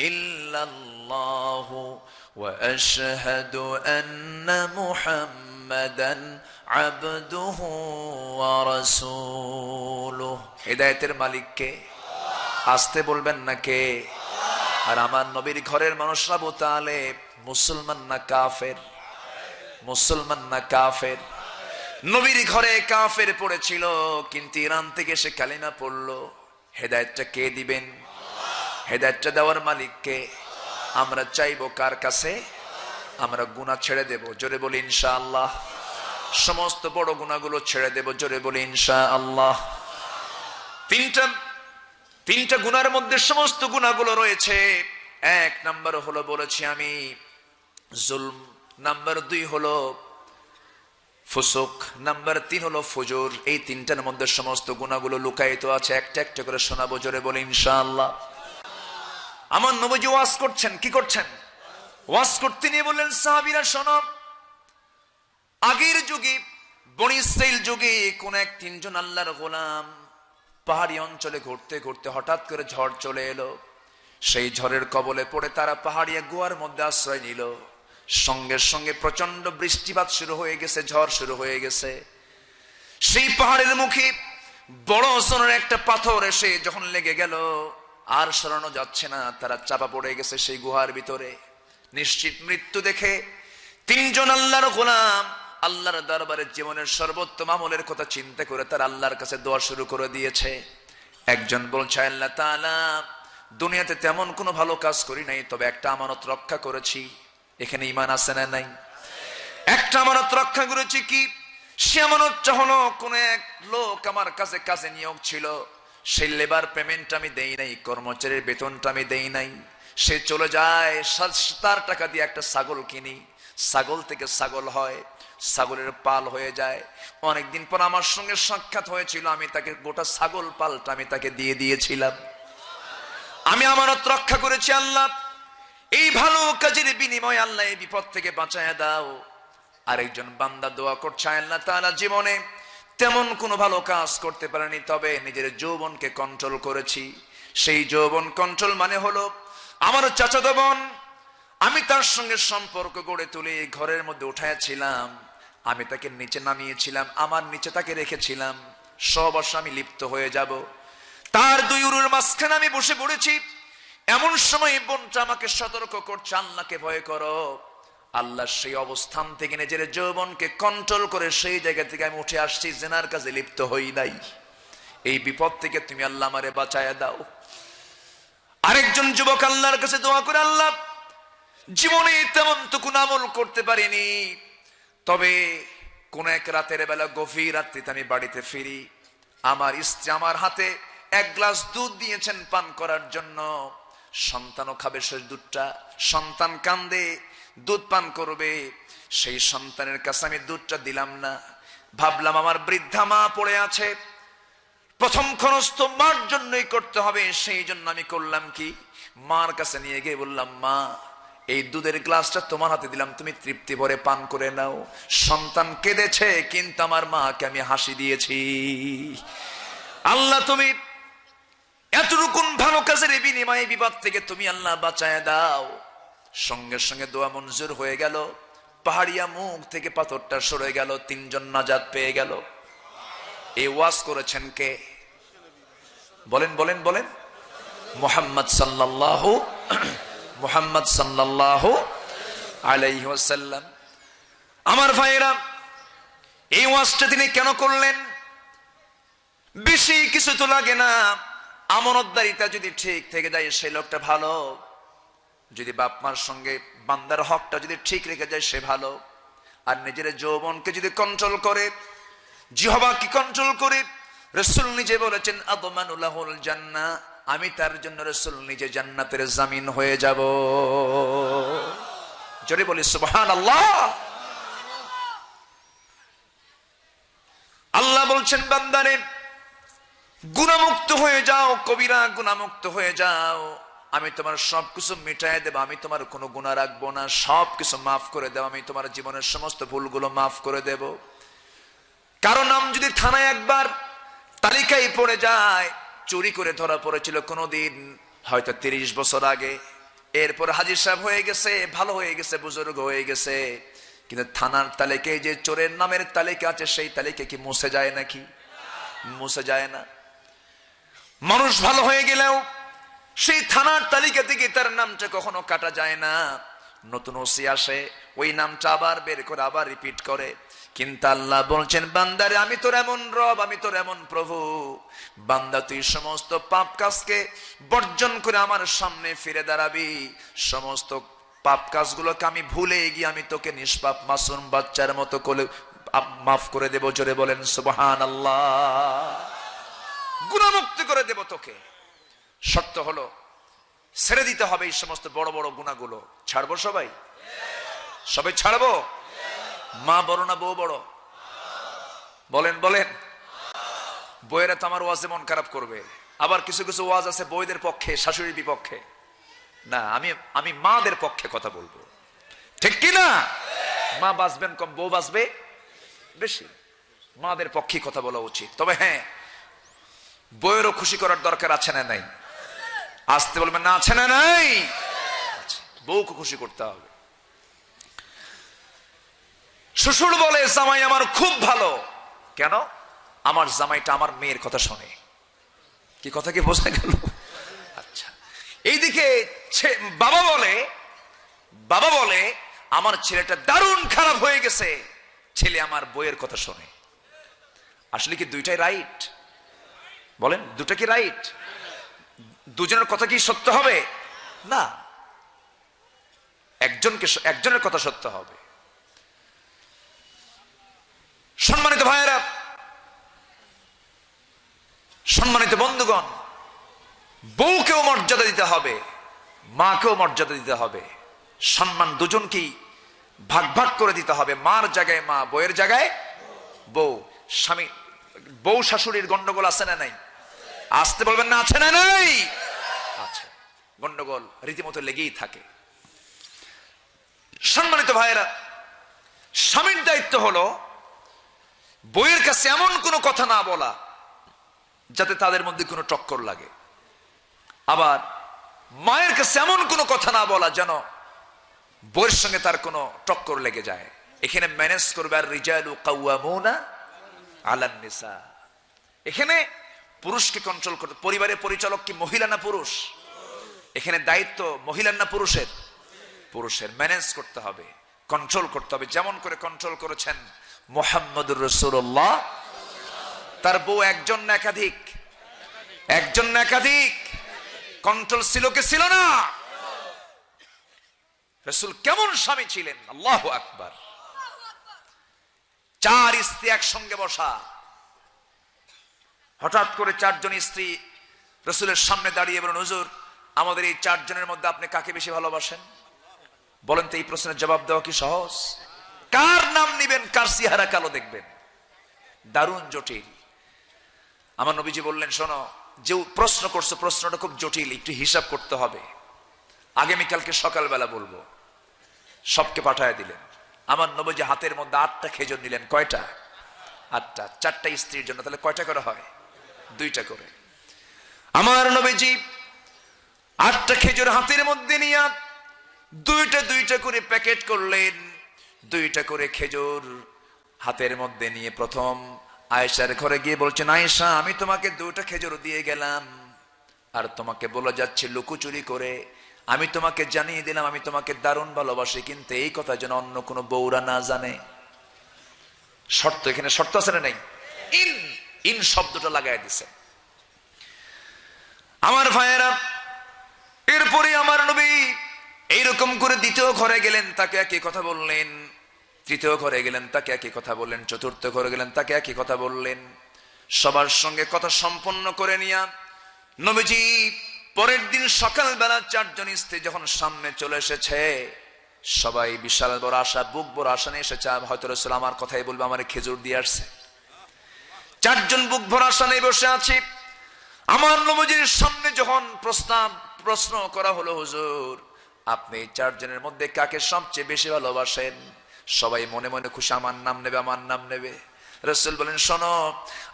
ইল্লাল্লাহু ওয়া আশহাদু আন্না মুহাম্মাদান আবদুহু ওয়া রাসূলুহু। হেদায়েতের মালিক কে? আসতে বলবেন না কে? আর আমার নবীর ঘরের মানুষরা আবু তালেব মুসলমান না কাফের? মুসলমান না কাফের? নবীর ঘরে কাফের পড়েছিল, কিন্তু ইরান থেকে সে কালিমা পড়লো। হেদায়েতটা কে দিবেন? হেদায়েতটা দেওয়ার মালিক কে? আমরা চাইবো কার কাছে? আমরা গুনাহ ছেড়ে দেব। জোরে বলি ইনশাআল্লাহ। সমস্ত বড় গুনাহগুলো ছেড়ে দেব, জোরে বলি ইনশাআল্লাহ। তিনটা গুনার মধ্যে সমস্ত গুনাহগুলো রয়েছে। এক নাম্বার হলো বলেছি আমি জুলম, নাম্বার 2 হলো ফুসুক, নাম্বার 3 হলো ফুজুর। এই তিনটার মধ্যে সমস্ত গুনাহগুলো লুকায়িত আছে, একটা একটা করে শোনাবো, জোরে বলি ইনশাআল্লাহ। আমার নবীজি ওয়াজ করছেন, কি করছেন? ওয়াজ করতে নিয়ে বললেন, সাহাবীরা শোনো, আগের যুগে বনী ইসরাইল যুগে কোন এক 3 জন আল্লাহর গোলাম পাহাড়ি অঞ্চলে ঘুরতে ঘুরতে হঠাৎ করে ঝড় চলে এলো। সেই ঝড়ের কবলে পড়ে তারা পাহাড়ি এক গুহার মধ্যে আশ্রয় নিল। সঙ্গে সঙ্গে প্রচন্ড বৃষ্টিপাত শুরু হয়ে গেছে, ঝড় শুরু হয়ে গেছে। সেই পাহাড়ের মুখে বড় ওজনের একটা পাথর এসে যখন লেগে গেল, আর সরানো যাচ্ছে না, তারা চাপা পড়ে গেছে সেই গুহার ভিতরে। নিশ্চিত মৃত্যু দেখে 3 জন আল্লাহর গোলাম আল্লাহর দরবারে জীবনের সর্বোত্তম আমলের কথা চিন্তা করে তারা আল্লাহর কাছে দোয়া শুরু করে দিয়েছে। একজন বলছে, আল্লাহ তাআলা, দুনিয়াতে তেমন কোনো ভালো কাজ করি নাই, তবে একটা আমানত রক্ষা করেছি। এখানে ঈমান আছে না নাই? একটা আমানত রক্ষা করেছি। কি সে আমানতটা হলো, কোন এক লোক আমার কাছে কাজে নিয়োগ ছিল, সেই লেবার পেমেন্ট আমি দেই নাই, কর্মচারীর বেতনটা আমি দেই নাই। সে চলে যায়, তার টাকা দিয়ে একটা ছাগল কিনি, ছাগল থেকে ছাগল হয়, ছাগলের পাল হয়ে যায়। অনেকদিন পর আমার সঙ্গে সাক্ষাৎ হয়েছিল, আমি তাকে গোটা ছাগল পালটা আমি তাকে দিয়ে দিয়েছিলাম। আমি আমানত রক্ষা করেছি। আল্লাহ, এই ভালো কাজের বিনিময়ে আল্লাহ এই বিপদ থেকে বাঁচায় দাও। আরেকজন বান্দা দোয়া করছে, আল্লাহ তাআলা, জীবনে তেমন কোনো ভালো কাজ করতে পারেনি, তবে নিজের যৌবনকে কন্ট্রোল করেছি। সেই যৌবন কন্ট্রোল মানে হলো, আমার চাচাতো বোন, আমি তার সঙ্গে সম্পর্ক গড়ে তুলে ঘরের মধ্যে উঠাইছিলাম, আমি তাকে নিচে নামিয়েছিলাম, আমার নিচে তাকে রেখেছিলাম। সব আমি লিপ্ত হয়ে যাব, তার 2 উরুর মাঝখানে আমি বসে পড়েছি। এমন সময় বোনটা আমাকে সতর্ক করছে, আল্লাহকে ভয় করো। আল্লাহ সেই অবস্থান থেকে নিজের যৌবনকে কন্ট্রোল করে সেই জায়গা থেকে আমি উঠে আসছি, জেনার কাজে লিপ্ত হই নাই। এই বিপদ থেকে তুমি আল্লাহ আমারে বাঁচায়া দাও। আরেকজন যুবক আল্লাহর কাছে দোয়া করে, আল্লাহ, জীবনে তেমন তো কোন আমল করতে পারিনি, তবে কোন এক রাতের বেলা গভীর রাত্রিতে আমি বাড়িতে ফিরি, আমার স্ত্রী আমার হাতে 1 গ্লাস দুধ দিয়েছেন পান করার জন্য। সন্তানও খাবে সেই দুধটা, সন্তান কান্দে, দুধ পান করবে। সেই সন্তানের কাছে আমি দুধটা দিলাম না। ভাবলাম আমার বৃদ্ধা মা পড়ে আছে, প্রথম খরচ তো মার জন্যই করতে হবে, সেই জন্য আমি করলাম কি, মার কাছে নিয়ে গিয়ে বললাম, মা, এই দুধের গ্লাসটা তোমার হাতে দিলাম, তুমি তৃপ্তি ভরে পান করে নাও। সন্তান কেঁদেছে, কিন্তু আমার মাকে আমি হাসি দিয়েছি। আল্লাহ, তুমি এতটুকু ভালো কাজের বিনিময়ে বিপদ থেকে তুমি আল্লাহ বাঁচায় দাও। সঙ্গে সঙ্গে দোয়া মঞ্জুর হয়ে গেল, পাহাড়িয়া মুখ থেকে পাথরটা সরে গেল, 3 জন নাজাত পেয়ে গেল। এই ওয়াজ করেছেন কে? বলেন বলেন বলেন। মুহাম্মদ সাল্লাল্লাহু আলাইহি ওয়াসাল্লাম। আমার ভাইরা, এই ওয়াজটা তিনি কেন করলেন? বেশি কিছু তো লাগে না, আমানতদারিতা যদি ঠিক থেকে যায় সেই লোকটা ভালো, যদি বাপ মার সঙ্গে বান্দার হকটা যদি ঠিক রেখে যায় সে ভালো, আর নিজের যৌবনকে যদি কন্ট্রোল করে, জিহ্বাকে কন্ট্রোল করে, রাসূল নিজে বলেছেন, আদমানু লাহুল জান্নাহ, আমি তার জন্য রাসূল নিজে জান্নাতের জামিন হয়ে যাব। জোরে বলি সুবহানাল্লাহ। আল্লাহ বলছেন, বান্দারে, গুনাহমুক্ত হয়ে যাও, কবিরা গুনাহমুক্ত হয়ে যাও, আমি তোমার সবকিছু মিটায় দেব, আমি তোমার কোনো গুনাহ রাখবো না, সবকিছু মাফ করে দেব, আমি তোমার জীবনের সমস্ত ভুলগুলো মাফ করে দেব। কারো নাম যদি থানায় একবার তালিকায় পড়ে যায়, চুরি করে ধরা পড়েছিল কোনোদিন, হয়তো 30 বছর আগে, এরপর হাজির সাহেব হয়ে গেছে, ভালো হয়ে গেছে, বুজুর্গ হয়ে গেছে, কিন্তু থানার তালিকায় যে চোরের নামের তালিকা আছে, সেই তালিকা কি মুছে যায় নাকি? মুছে যায় না। মানুষ ভালো হয়ে গেলেও সেই থানার তালিকা থেকে তার নামটা কখনো কাটা যায় না। নতুন ওসি আসে, ওই নামটা আবার বের করে আবার রিপিট করে। কিন্তু আল্লাহ বলছেন, বান্দারে, আমি তোর এমন রব, আমি তোর এমন প্রভু, বান্দা তুই সমস্ত পাপ কাজকে বর্জন করে আমার সামনে ফিরে দাঁড়াবি, সমস্ত পাপ কাজগুলোকে আমি ভুলে গিয়ে আমি তোকে নিষ্পাপ মাসুম বাচ্চার মতো কোলে মাফ করে দেব। জোরে বলেন সুবহানাল্লাহ। গুনাহমুক্ত করে দেব তোকে। শর্ত হলো ছেড়ে দিতে হবে এই সমস্ত বড় বড় গুনাহগুলো। ছাড়বো সবাই? সবাই ছাড়বো? মা বড় না বউ বড়? বলেন বলেন। বউয়েরা তো আমার ওয়াজে মন খারাপ করবে। আবার কিছু কিছু ওয়াজ আছে বউদের পক্ষে, শাশুড়ির বিপক্ষে। না, আমি মাদের পক্ষে কথা বলবো, ঠিক কি না? মা বাঁচবেন কম, বউ বাঁচবে বেশি। মাদের পক্ষে কথা বলা উচিত। তবে হ্যাঁ, বউয়েরও খুশি করার দরকার আছে না নাই? আসতে বলবেন না, আছে না নাই? বউকে খুশি করতে হবে। শ্বশুর বলে জামাই আমার খুব ভালো। কেন? আমার জামাইটা আমার মেয়ের কথা শোনে। কি কথা কি বোঝা গেল? আচ্ছা, এইদিকে বাবা বলে আমার ছেলেটা দারুণ খারাপ হয়ে গেছে, ছেলে আমার বইয়ের কথা শোনে। আসলে কি দুইটাই রাইট? বলেন, দুটা কি রাইট? দুজনের কথা কি সত্য হবে? না, একজনের কথা সত্য হবে। সম্মানিত ভাইয়েরা, সম্মানিত বন্ধুগণ, বউকেও মর্যাদা দিতে হবে, মাকেও মর্যাদা দিতে হবে। সম্মান দুজনকেই ভাগ ভাগ করে দিতে হবে। মার জায়গায় মা, বউয়ের জায়গায় বউ। স্বামী বউ শাশুড়ির গন্ডগোল আছে না নাই? আসতে বলবেন না, আছে না নাই? আছে। গন্ডগোল রীতিমতো লেগেই থাকে। সম্মানিত ভাইয়েরা, স্বামীর দায়িত্ব হলো বউয়ের কাছে এমন কোনো কথা না বলা যাতে তাদের মধ্যে কোনো টক্কর লাগে। আবার মায়ের কাছে এমন কোনো কথা না বলা যেন বউয়ের সঙ্গে তার কোনো টক্কর লেগে যায়। এখানে ম্যানেজ করবে আর রিজালু কাওয়ামুনা আলান নিসা। এখানে পুরুষকে কন্ট্রোল করতে, পরিবারের পরিচালক কি মহিলা না পুরুষ? এখানে দায়িত্ব মহিলার না পুরুষের? পুরুষের। ম্যানেজ করতে হবে, কন্ট্রোল করতে হবে। যেমন করে কন্ট্রোল করেছেন মুহাম্মদুর রাসূলুল্লাহ। তার বউ একজন না একাধিক? একজন না একাধিক? কন্ট্রোল ছিল কি ছিল না? রাসূল কেমন স্বামী ছিলেন! আল্লাহু আকবার। 4 স্ত্রী একসঙ্গে বসা। হঠাৎ করে 4 জন স্ত্রী রাসূলের সামনে দাঁড়িয়ে বলেন, হুজুর, আমাদের এই 4 জনের মধ্যে আপনি কাকে বেশি ভালোবাসেন? বলেন তো, এই প্রশ্নের জবাব দেওয়া কি সহজ? কার নাম নিবেন, কার চেহারা কালো দেখবেন? দারুণ জটিল। আমার নবীজি বললেন, শোনো, যে প্রশ্ন করছো প্রশ্নটা খুব জটিল, একটু হিসাব করতে হবে। আগামীকালকে সকালবেলা বলবো। সবকে পাঠায় দিলেন। আমার নবীজি হাতের মধ্যে 8টা খেজুর নিলেন। কয়টা? 8টা। 4টা স্ত্রীর জন্য, তাহলে কয়টা করে হয়? 2টা করে। আমার নবীজি 8টা খেজুর হাতের মধ্যে নিয়ে 2টা করে প্যাকেট করলেন। 2টা করে খেজুর হাতের মধ্যে নিয়ে প্রথম আয়েশার ঘরে গিয়ে বলছেন, আয়েশা, আমি তোমাকে 2টা খেজুর দিয়ে গেলাম, আর তোমাকে বলে যাচ্ছে লুকোচুরি করে, আমি তোমাকে জানিয়ে দিলাম আমি তোমাকে দারুণ ভালোবাসি, কিন্তু এই কথা যেন অন্য কোনো বউরা না জানে। শর্ত, এখানে শর্ত আছে না নাই? ইন শব্দটা লাগাই দিছে। আমার ভাইয়েরা, এরপরে আমার নবী এইরকম করে 2য় ঘরে গেলেন, তাকে একই কথা বললেন। 3য় ঘরে গেলেন, তাকে একই কথা বললেন। 4র্থ ঘরে গেলেন, তাকে একই কথা বললেন। সবার সঙ্গে কথা সম্পন্ন করে নিয়া নবীজি পরের দিন সকালবেলা 4 জন স্ত্রী যখন সামনে চলে এসেছে, সবাই বিশাল বড় আশা, বুক বড় আশা নিয়ে এসেছে, হয়তো রাসূল আমার কথাই বলবে, আমার খেজুর দিয়ে আসছে। 4 জন বুক ভরা আশা নিয়ে বসে আছি। আমার নবীজির সামনে যখন প্রশ্ন করা হলো, হুজুর, আপনি 4 জনের মধ্যে কাকে সবচেয়ে বেশি ভালোবাসেন? সবাই মনে মনে খুশি, আমার নাম নেবে, আমার নাম নেবে। রাসূল বলেন, শোনো,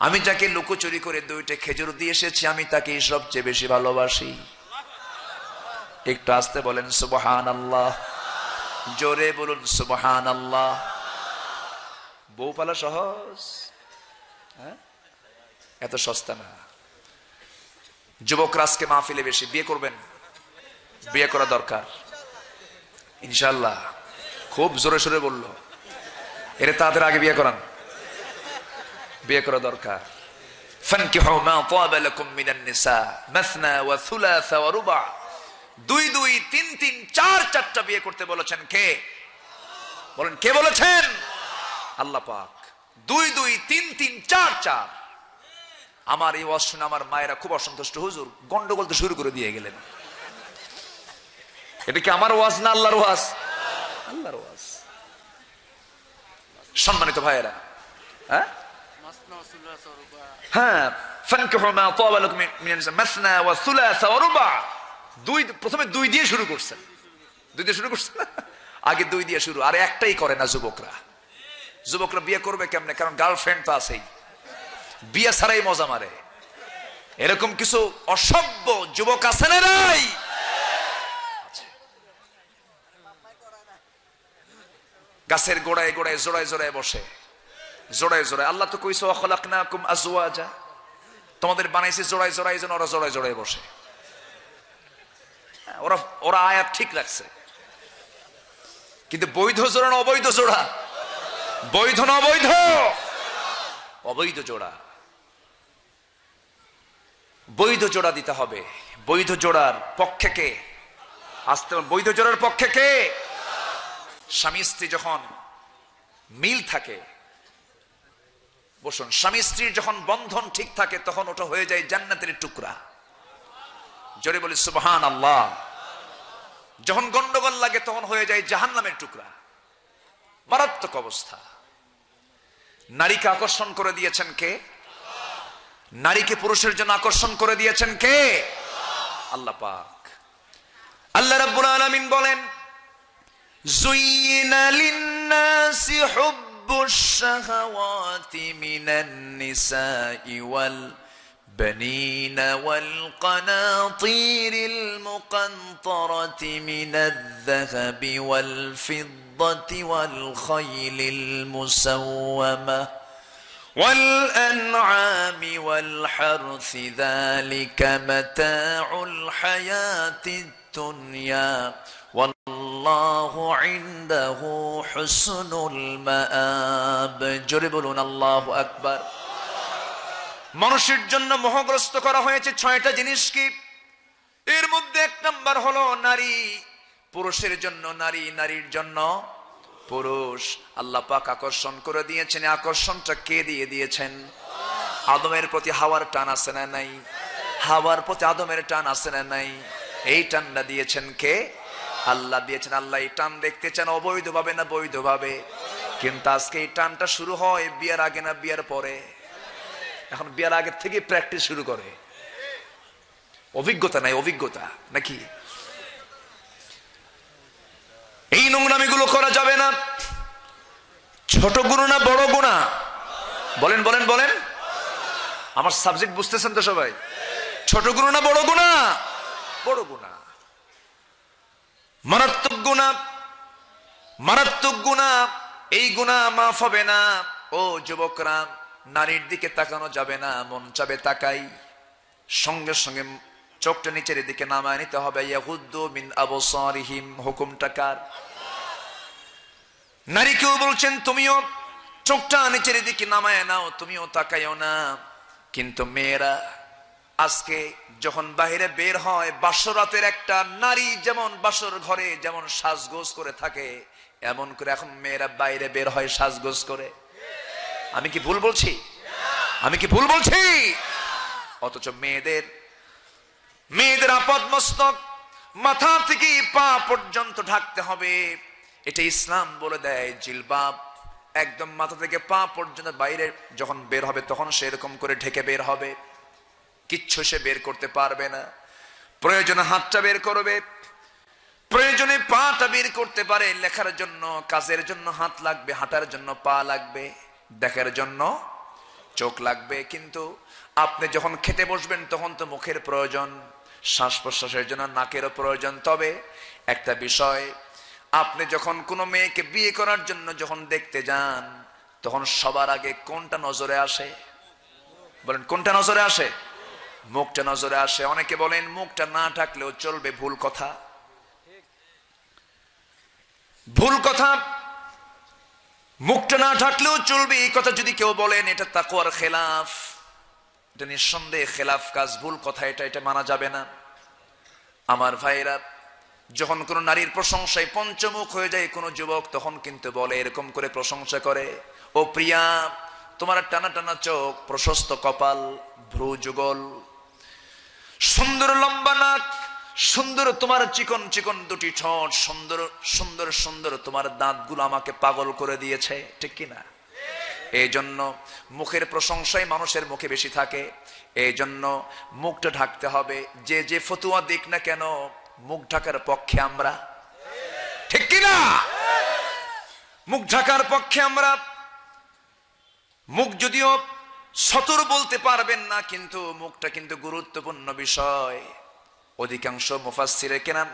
আমি যাকে লুকোচুরি করে 2টা খেজুর দিয়ে এসেছি, আমি তাকেই সবচেয়ে বেশি ভালোবাসি। একটু আস্তে বলেন সুবহানাল্লাহ, জোরে বলুন সুবহানাল্লাহ। বউ পালা সহজ? হ্যাঁ, এত সস্তা না। যুবকরা আজকে মাহফিলে বেশি। বিয়ে করবেন? বিয়ে করা দরকার ইনশাআল্লাহ। খুব জোরে সোরে বললো, এরে তাদের আগে বিয়ে করান। বিয়ে করা দরকার। ফানকিহু মা তাবা লাকুম মিনান নিসা মাসনা ওয়া থুলাসা ওয়া রুবা। 2 2 3 3 4 4টা বিয়ে করতে বলেছেন কে? বলেন, কে বলেছেন? আল্লাহ পাক। 2 2 3 3 4 4। আমার এই ওয়াজ শুনে আমার মায়েরা খুব অসন্তুষ্ট, হুজুর গন্ডগোল তো শুরু করে দিয়ে গেলেন। এটা কি আমার ওয়াজ না আল্লাহর ওয়াজ? আল্লাহর ওয়াজ। সম্মানিত ভাইয়েরা, হ্যাঁ হ্যাঁ, ফানকিহু মা তাবা লাকুম মিনান নিসা মাসনা ওয়া সুলাসা ওয়া রুবা। প্রথমে 2 দিয়ে শুরু করছেন, 2 দিয়ে শুরু করছেন, আগে 2 দিয়ে শুরু। আর একটাই করে না যুবকরা বিয়ে করবে কেমনে? কারণ গার্লফ্রেন্ড তো আছেই, বিয়ে ছাড়াই মজা মারে। এরকম কিছু অসভ্য যুবক আছে না রাই? গাছের গোড়ায় গোড়ায় জোড়ায় জোড়ায় বসে, জোড়ায় জোড়ায়। আল্লাহ তো কইছে ওয়া খালাকনাকুম আজওয়াজা, তোমাদের বানাইছে জোড়ায় জোড়ায়, যেন ওরা জোড়ায় জোড়ায় বসে। ওরা আয়াত ঠিক রাখছে, কিন্তু বৈধ জোড়া না অবৈধ জোড়া? বৈধ না অবৈধ? অবৈধ জোড়া। বৈধ জোড়া দিতে হবে। বৈধ জোড়ার পক্ষে কে? আসতে বৈধ জোড়ার পক্ষে কে? স্বামী স্ত্রী যখন মিল থাকে, বসুন, স্বামী স্ত্রীর যখন বন্ধন ঠিক থাকে তখন ওটা হয়ে যায় জান্নাতের টুকরা। জোরে বলি সুবহানাল্লাহ। যখন গন্ডগোল লাগে তখন হয়ে যায় জাহান্নামের টুকরা। মারাত্মক অবস্থা। নারীকে আকর্ষণ করে দিয়েছেন কে? নারীকে পুরুষের জন্য আকর্ষণ করে দিয়েছেন কে? আল্লাহ পাক। আল্লাহ রাব্বুল আলামিন বলেন, যুইনা লিন-নাসি হুব্বুশ শাহাওয়াতি মিনান নিসাই ওয়াল বানিনা ওয়াল কানাতিরিল মুকানতারাতি মিনায-যাহাবি ওয়াল ফিদ্দাতি ওয়াল খাইলিল মুসাওয়ামা والأنعام والحرث ذلك متاع الحياة الدنيا والله عنده حسن المآب। জোরে বলুন আল্লাহু আকবার। মানুষের জন্য মোহগ্রস্ত করা হয়েছে 6টা জিনিস। কি? এর মধ্যে 1 নাম্বার হলো নারী। পুরুষের জন্য নারী, নারীর জন্য পুরুষ। আল্লাহ পাক আকর্ষণ করে দিয়েছেন। আকর্ষণটা কে দিয়ে দিয়েছেন? আদমের প্রতি হাওয়ার টান আছে না নাই? হাওয়ার প্রতি আদমের টান আছে না নাই? এই টানটা দিয়েছেন কে? আল্লাহ দিয়েছেন। আল্লাহ এই টান দেখতে চান অবৈধভাবে না বৈধভাবে? কিন্তু আজকে এই টানটা শুরু হয় বিয়ের আগে না বিয়ের পরে? এখন বিয়ের আগে থেকে প্র্যাকটিস শুরু করে। অভিজ্ঞতা নাই, অভিজ্ঞতা নাকি? এই নোংরামিগুলো করা যাবে না। ছোট গুনাহ না বড় গুনাহ? বলেন বলেন বলেন। আমার সাবজেক্ট বুঝতেছেন তো সবাই? ছোট গুনাহ না বড় গুনাহ? বড় গুনাহ। মারাত্মক গুনাহ, মারাত্মক গুনাহ। এই গুনাহ মাফ হবে না। ও যুবকরা, নারীর দিকে তাকানো যাবে না। মন চাবে তাকাই, সঙ্গে সঙ্গে চোখটা নিচের দিকে নামায় নিতে হবে। ইয়াগুদ্দু মিন আবসারিহিম। হুকুমটা কার? নারীকেও বলছেন তুমিও চোখটা নিচের দিকে নামায় নাও, তুমিও তাকাইও না। কিন্তু মেয়েরা আজকে যখন বাইরে বের হয়, বাসরাতের একটা নারী যেমন বাসর ঘরে যেমন সাজগোজ করে থাকে, এমন করে এখন মেয়েরা বাইরে বের হয় সাজগোজ করে। আমি কি ভুল বলছি? আমি কি ভুল বলছি? অথচ মেয়েদের আপাদ মস্তক মাথা থেকে পা পর্যন্ত ঢাকতে হবে। এটা ইসলাম বলে দেয়। জিলবাব একদম মাথা থেকে পা পর্যন্ত। বাইরে যখন বের হবে তখন সেরকম করে ঢেকে বের হবে। কিচ্ছু সে বের করতে পারবে না। প্রয়োজনে হাতটা বের করবে, প্রয়োজনে পাটা বের করতে পারে। লেখার জন্য, কাজের জন্য হাত লাগবে, হাঁটার জন্য পা লাগবে, দেখার জন্য চোখ লাগবে। কিন্তু আপনি যখন খেতে বসবেন তখন তো মুখের প্রয়োজন, শ্বাস প্রশ্বাসের জন্য নাকেরও প্রয়োজন। তবে একটা বিষয়, আপনি যখন কোনো মেয়েকে বিয়ে করার জন্য যখন দেখতে যান তখন সবার আগে কোনটা নজরে আসে? বলেন কোনটা নজরে আসে? মুখটা নজরে আসে। অনেকে বলেন মুখটা না ঢাকলেও চলবে। ভুল কথা, ভুল কথা। মুখটা না ঢাকলেও চলবে এই কথা যদি কেউ বলেন, এটা তাকওয়ার খেলাফ। এটা নিঃসন্দেহে খেলাফ কাজ, ভুল কথা। এটা মানা যাবে না। আমার ভাইরা, যখন কোন নারীর প্রশংসায় পঞ্চমুখ হয়ে যায় কোন যুবক, তখন কিন্তু বলে, এরকম করে প্রশংসা করে, ও প্রিয়া তোমার টানা টানা চোখ, প্রশস্ত কপাল, ভ্রু যুগল, সুন্দর লম্বা নাক, সুন্দর তোমার চিকন চিকন দুটি ঠোঁট, সুন্দর সুন্দর সুন্দর তোমার দাঁতগুলো আমাকে পাগল করে দিয়েছে, ঠিক কিনা? এই জন্য মুখের প্রশংসাই মানুষের মুখে বেশি থাকে। এই জন্য মুখটা ঢাকতে হবে। যে যে ফতুয়া দিক না কেন, মুখ ঢাকার পক্ষে আমরা, ঠিক কিনা? মুখ ঢাকার পক্ষে আমরা। মুখ যদিও সতর বলতে পারবেন না, কিন্তু মুখটা কিন্তু গুরুত্বপূর্ণ বিষয়। অধিকাংশ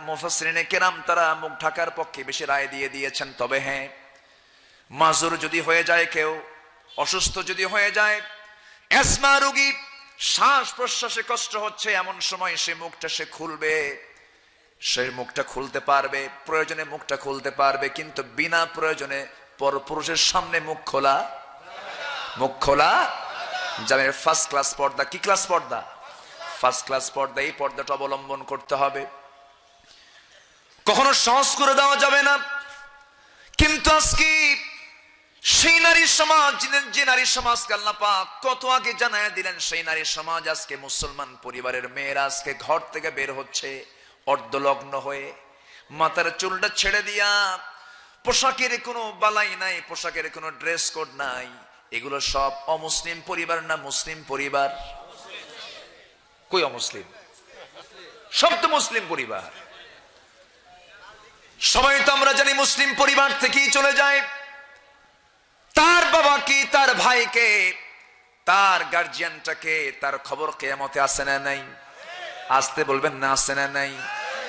মুফাসসিরিনে কেরাম তারা মুখ ঢাকার পক্ষে বেশি রায় দিয়ে দিয়েছেন। তবে হ্যাঁ, মাজুর যদি হয়ে যায়, কেউ অসুস্থ যদি হয়ে যায়, অ্যাজমা রোগী, শ্বাস প্রশ্বাসে কষ্ট হচ্ছে, এমন সময় সে মুখটা সে খুলবে, সে মুখটা খুলতে পারবে, প্রয়োজনে মুখটা খুলতে পারবে, কিন্তু বিনা প্রয়োজনে পরপুরুষের সামনে মুখ খোলা যাবে। ফার্স্ট ক্লাস পর্দা, কি ক্লাস পর্দা? ফার্স্ট ক্লাস পর্দা। এই পর্দাটা অবলম্বন করতে হবে, কখনো সহজ করে দেওয়া যাবে না। কিন্তু আজকে সেই নারী সমাজ, যে নারী সমাজকে আল্লাহ পাক কত আগে জানায় দিলেন, সেই নারী সমাজ আজকে মুসলমান পরিবারের মেয়েরা আজকে ঘর থেকে বের হচ্ছে অর্ধলগ্ন হয়ে, মাথার চুলটা ছেড়ে দিয়া, পোশাকের কোনো বালাই নাই, পোশাকের কোনো ড্রেস কোড নাই। এগুলো সব অমুসলিম পরিবার না মুসলিম পরিবার? কই অমুসলিম? সব তো মুসলিম পরিবার। সবাই তো আমরা জানি মুসলিম পরিবার থেকেই চলে যায়। তার বাবাকে, তার ভাইকে, তার গার্জিয়ানটাকে, তার খবর কিয়ামতে আসে না নাই? আসতে বলবেন না, আসে না নাই?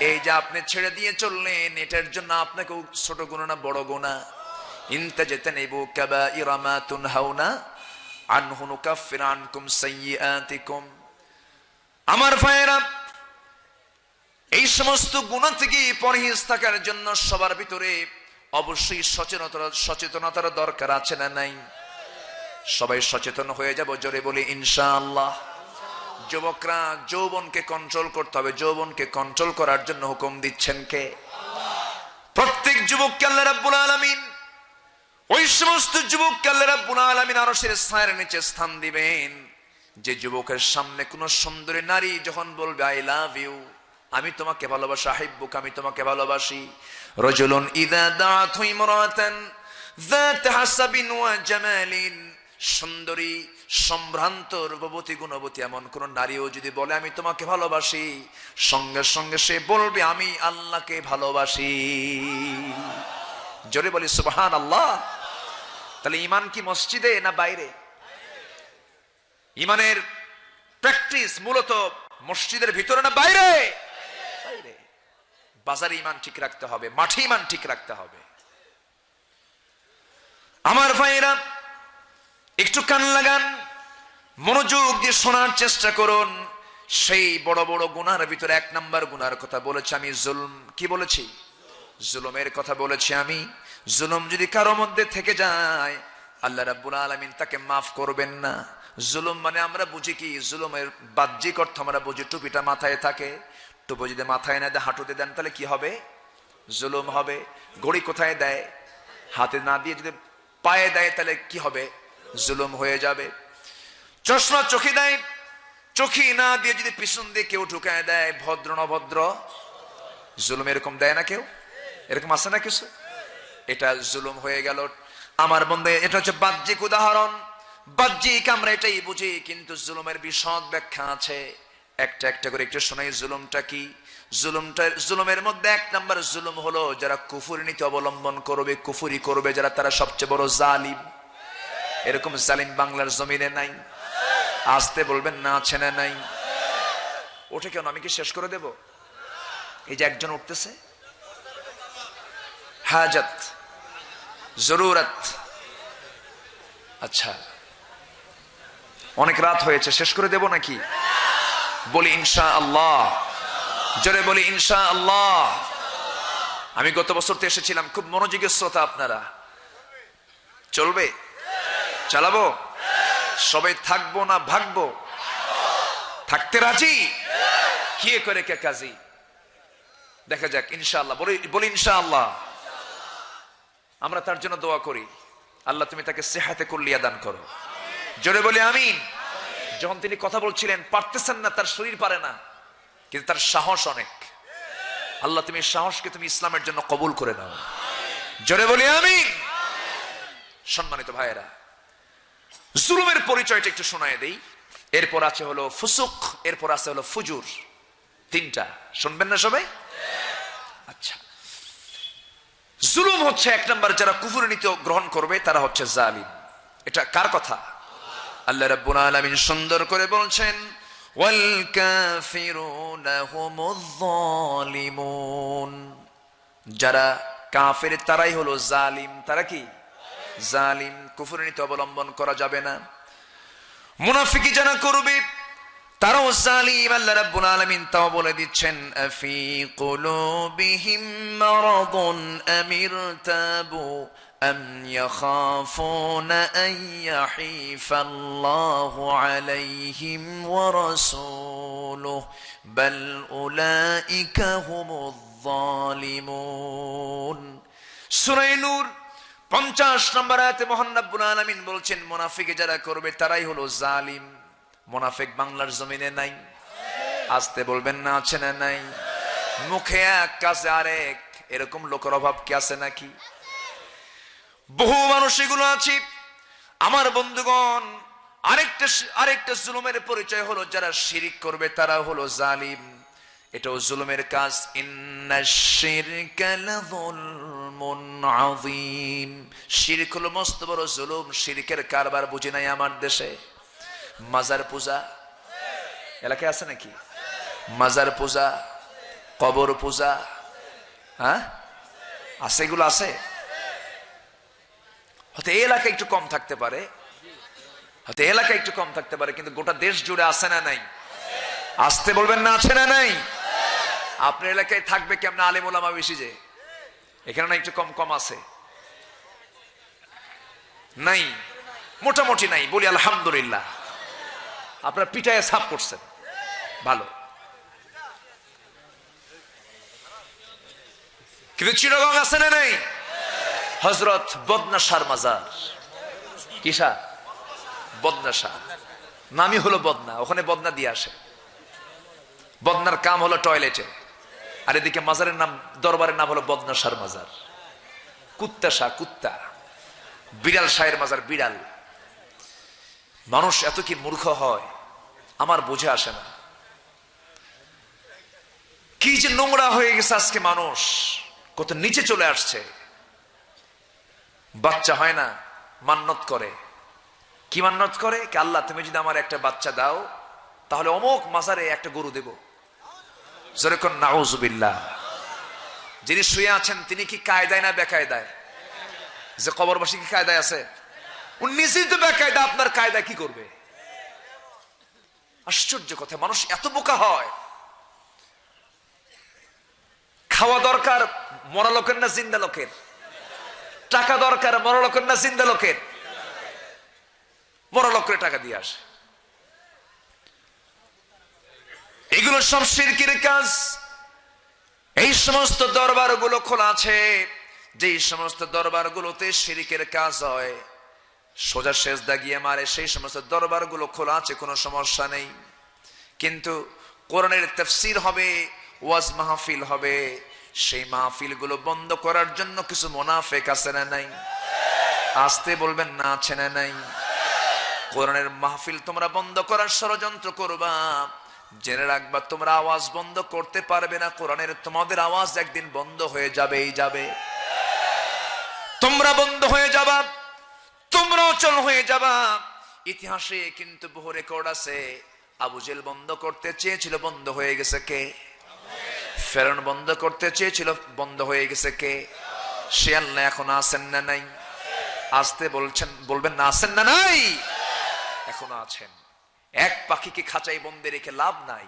এই যে আপনি ছেড়ে দিয়ে চললেন, এটার জন্য আপনাকে ছোট গুনাহ না বড় গুনাহ? ইনতাজতানিবু কাবাইরা মা তুনহাউনা আনহু নুকাফির আনকুম সাইয়্যাতিকুম। আমার ভাইয়েরা, এই সমস্ত গুনাহ থেকে পরহেজ থাকার জন্য সবার ভিতরে অবশ্যই সচেতনতার দরকার আছে না নাই? সবাই সচেতন হয়ে যাব, জোরে বলি ইনশাআল্লাহ। যুবকরা, যৌবনকে কন্ট্রোল করতে হবে। যৌবনকে কন্ট্রোল করার জন্য হুকুম দিচ্ছেন কে? প্রত্যেক যুবককে আল্লাহ রাব্বুল আলামিন, ওই সমস্ত যুবককে আল্লাহ রাব্বুল আলামিন আরশের ছায়ার নিচে স্থান দিবেন, যে যুবকের সামনে কোন সুন্দরী নারী যখন বলবে আই লাভ ইউ, আমি তোমাকে ভালোবাসি, আহিব্বুক, আমি তোমাকে ভালোবাসি। রাজুলুন ইযা দাআতহু ইমরাতান যাত হাসাবিন ওয়া জামালিন, সুন্দরী, সম্ভ্রান্ত, রূপবতী, গুণবতী এমন কোন নারীও যদি বলে আমি তোমাকে ভালোবাসি, সঙ্গে সঙ্গে সে বলবে আমি আল্লাহকে ভালোবাসি। জোরে বলি সুবহানাল্লাহ। তাহলে ঈমান কি মসজিদে না বাইরে? ঈমানের প্র্যাকটিস মূলত মসজিদের ভিতরে না বাইরে? বাইরে। বাজারে ঈমান ঠিক রাখতে হবে, মাঠে ঈমান ঠিক রাখতে হবে। আমার ভাইরা, একটু কান লাগান, মনোযোগ দিয়ে শোনার চেষ্টা করুন। সেই বড় বড় গুনার ভিতরে এক নাম্বার গুনার কথা বলেছি আমি, জুলম। কি বলেছি? জুলুমের কথা বলেছি আমি। জুলুম যদি কারো মধ্যে থেকে যায়, আল্লাহ রাব্বুল আলামিন তাকে মাফ করবেন না। জুলুম মানে আমরা বুঝি কি? জুলুমের বাহ্যিক অর্থ আমরা বুঝি টুপিটা মাথায় থাকে, টুপি যদি মাথায় না দেয়, হাঁটুতে দেন, তাহলে কি হবে? জুলুম হবে। ঘড়ি কোথায় দেয়? হাতে না দিয়ে যদি পায়ে দেয়, তাহলে কি হবে? জুলুম হয়ে যাবে। চশমা চোখে দেয়, চোখে না দিয়ে যদি পিছন দিয়ে কেউ ঢুকায় দেয়, ভদ্র নভদ্র জুলুম। এরকম দেয় না কেউ? এরকম আছে না কিছু? এটা জুলুম হয়ে গেল। আমার বন্ধু, এটা হচ্ছে বাহ্যিক উদাহরণ, বাহ্যিক আমরা এটাই বুঝি, কিন্তু জুলুমের বিশদ ব্যাখ্যা আছে। একটা একটা করে একটু শোনাই। জুলুমটা কি? জুলুমের মধ্যে এক নাম্বার জুলুম হলো যারা কুফরি নীতি অবলম্বন করবে, কুফরি করবে যারা, তারা সবচেয়ে বড় জালিম। এরকম জালিম বাংলার জমিনে নাই? আসতে বলবেন না, আছে না নাই? ওঠে কেন? আমি কি শেষ করে দেব? এই যে একজন উঠতেছে, হাজত, জরুরত। আচ্ছা, অনেক রাত হয়েছে, শেষ করে দেব নাকি? বলি ইনশাআল্লাহ। জোরে বলি ইনশাআল্লাহ। আমি গত বছর তো এসেছিলাম, খুব মনোযোগের শ্রোতা আপনারা। চলবে? চালাবো? সবাই থাকবো না ভাগবো? থাকতে রাজি? কে করে কে কাজী? দেখা যাক ইনশাআল্লাহ। বলি ইনশাআল্লাহ। আমরা তার জন্য দোয়া করি, আল্লাহ তুমি তাকে সেহাতে কুল্লিয়া দান করো। জোরে বলি আমিন। যখন তিনি কথা বলছিলেন পারতেছেন না, তার শরীর পারে না, কিন্তু তার সাহস অনেক। আল্লাহ তুমি সাহসকে তুমি ইসলামের জন্য কবুল করে নাও। জোরে বলি আমিন। সম্মানিত ভাইয়েরা, জুলুমের পরিচয়টা একটু শোনায় দেই। এরপর আছে হলো ফুসুক, এরপর আছে হলো ফুজুর। তিনটা শুনবেন না সবাই? আচ্ছা, জুলুম হচ্ছে এক নাম্বার, যারা কুফর নীতি গ্রহণ করবে তারা হচ্ছে জালিম। এটা কার কথা? আল্লাহ রাব্বুল আলামিন সুন্দর করে বলছেন, ওয়াল কাফিরুনা হুমুয যালিমুন। যারা কাফের তারাই হলো জালিম। তারা কি? জালিম। কুফর নীতি অবলম্বন করা যাবে না। মুনাফিকি যারা করবে তারাও জালিম। আল্লাহ রাব্বুল আলামিন তাও বলে দিচ্ছেন, আফি কুলুবিহিম মারাদুন আমিরতাবু আম ইয়াখাফুনা আন ইয়াহিফাল্লাহু আলাইহিম ওয়া রাসূলুহু বাল উলাইকা হুমুয যালিমুন। সূরা নূর 50 নম্বর আয়াতে মহান রব্বুল আলামিন বলছেন, মুনাফিক যারা করবে তারাই হলো জালিম। মুনাফিক বাংলার জমিনে নাই? আসতে বলবেন না, আছে না নাই? মুখে এক কাজে আরেক, এরকম লোকের অভাব কি আছে নাকি? বহু মানুষ এগুলো আছে। আমার বন্ধুগণ, আরেকটা জুলুমের পরিচয় হলো যারা শিরিক করবে তারা হলো জালিম। এটাও জুলুমের কাজ। ইন্নাশ শিরকা লাযুলমুন আযীম। শিরক হলো মস্ত বড় জুলুম। শিরকের কারবার বুঝি নাই আমার দেশে? মাজার পূজা এলাকায় আছে নাকি? মাজার পূজা, কবর পূজা, হ্যাঁ আছে, এগুলো আছে। হয়তো এই এলাকায় একটু কম থাকতে পারে, হয়তো এলাকায় একটু কম থাকতে পারে, কিন্তু গোটা দেশ জুড়ে আছে না নাই? আসতে বলবেন না, আছে না নাই? আপনার এলাকায় থাকবে কেমন আলেম ওলামা বেশি, যে এখানে না একটু কম কম আছে? নাই, মোটামুটি নাই। বলি আলহামদুলিল্লাহ। আপনার পিঠায় সাফ করছেন, ভালো। কিন্তু চিটাগং আছে না নাই? হযরত বদনা শাহর মাজার। কিসা? বদনা শাহ, নামই হলো বদনা। ওখানে বদনা দিয়ে আসে। বদনার কাম হলো টয়লেটে। আর এদিকে মাজারের নাম, দরবারের নাম হলো বদনা শাহর মাজার। কুত্তা শাহ, কুত্তা। বিড়াল শাহের মাজার, বিড়াল। মানুষ এত কি মূর্খ হয় আমার বুঝে আসে না। কি যে নোংরা হয়ে গেছে আজকে, মানুষ কত নিচে চলে আসছে। বাচ্চা হয় না, মান্নত করে। কি মান্নত করে? আল্লাহ তুমি যদি আমার একটা বাচ্চা দাও তাহলে অমুক মাজারে একটা গরু দেব। যেরকম নাউজুবিল্লাহ। যিনি শুয়ে আছেন তিনি কি কায়দায় না বেকায়দায়? যে কবরবাসী কি কায়দায় আছে? উনি নিজেই তো বেকায়দা, আপনার কায়দা কি করবে? আশ্চর্য কথা, মানুষ এত বোকা হয়। খাওয়া দরকার মরা লোকের না জিন্দা লোকের? টাকা দরকার মরা লোকের না জিন্দা লোকের? মরা লোকের টাকা দিয়ে আসে। এগুলো সব শিরকের কাজ। এই সমস্ত দরবার গুলো খোলা আছে, যে সমস্ত দরবার গুলোতে শিরকের কাজ হয়, সোজা সেজদা গিয়ে মারে, সেই সমস্ত দরবার গুলো খোলা আছে, কোনো সমস্যা নেই। কিন্তু কোরআনের তাফসীর হবে, ওয়াজ মাহফিল হবে, সেই মাহফিল গুলো বন্ধ করার জন্য কিছু মুনাফিক আছে না নাই? আসতে বলবেন না, আছে না নাই? কোরআনের মাহফিল তোমরা বন্ধ করার ষড়যন্ত্র করবা, জেনে রাখবা তোমরা আওয়াজ বন্ধ করতে পারবে না। কোরআনের তোমাদের আওয়াজ একদিন বন্ধ হয়ে যাবেই যাবে। তোমরা বন্ধ হয়ে যাবা, তোমরা অচল হয়ে যাবা। ইতিহাসে কিন্তু বহু রেকর্ড আছে। আবু জেল বন্ধ করতে চেয়েছিল, বন্ধ হয়ে গেছে কে? ফেরাউন বন্ধ করতে চেয়েছিল, বন্ধ হয়ে গেছে কে? সে আল্লাহ এখন আছেন না নাই? আসতে বলবেন না, আছেন না নাই? এখনো আছেন। এক পাখিকে খাঁচাই বন্ধে রেখে লাভ নাই।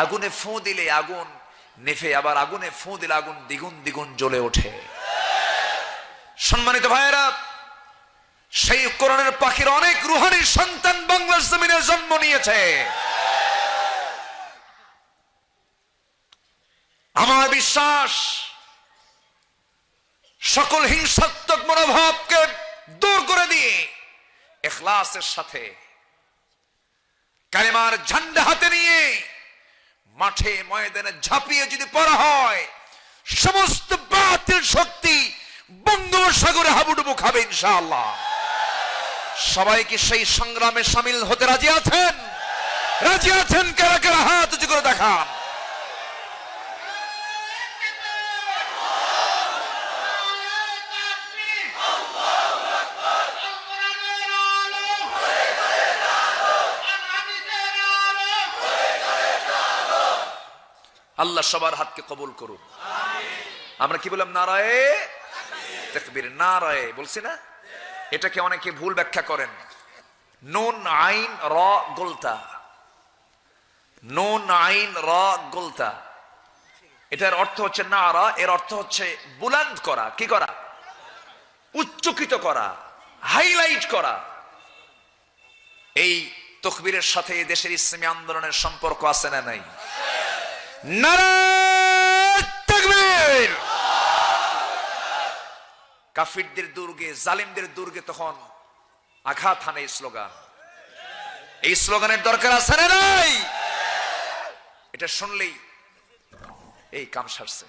আগুনে ফু দিলে আগুন নেভে, আবার আগুনে ফু দিলে আগুন দ্বিগুণ দ্বিগুণ জ্বলে ওঠে। সম্মানিত ভাইয়েরা, সেই কোরআনের পাখির অনেক রুহানি সন্তান বাংলার জমিনে জন্ম নিয়েছে। আমার বিশ্বাস সকল হিংসাত্মক মনোভাবকে দূর করে দিয়ে ইখলাসের সাথে কালেমার ঝান্ডা হাতে নিয়ে মাঠে ময়দানে ঝাঁপিয়ে যদি পড়া হয়, সমস্ত বাতিল শক্তি বঙ্গোপসাগরে হাবুডুবু খাবে ইনশাআল্লাহ। সবাই কি সেই সংগ্রামে শামিল হতে রাজি আছেন? রাজি আছেন? কারা কারা হাত উঁচু করে দেখান। আল্লাহ সবার হাতকে কবুল করুন। আমরা কি বললাম? নারায়ে তাকবীর। নারায়ে বলছি না? এটাকে অনেকে ভুল ব্যাখ্যা করেন। নুন আইন র গোলতা, নুন আইন র গোলতা, এটার অর্থ হচ্ছে নারা, এর অর্থ হচ্ছে বুলন্দ করা। কি করা? উচ্চকিত করা, হাইলাইট করা। এই তাকবীরের সাথে দেশের ইসলামী আন্দোলনের সম্পর্ক আছে না নাই? নারায়ে তাকবীর। কাফিরদের দুর্গে, জালিমদের দুর্গে তখন আঘাত হানে এই স্লোগান। এই স্লোগানের দরকার আছে না নাই? এটা শুনলেই এই কাম সারছে।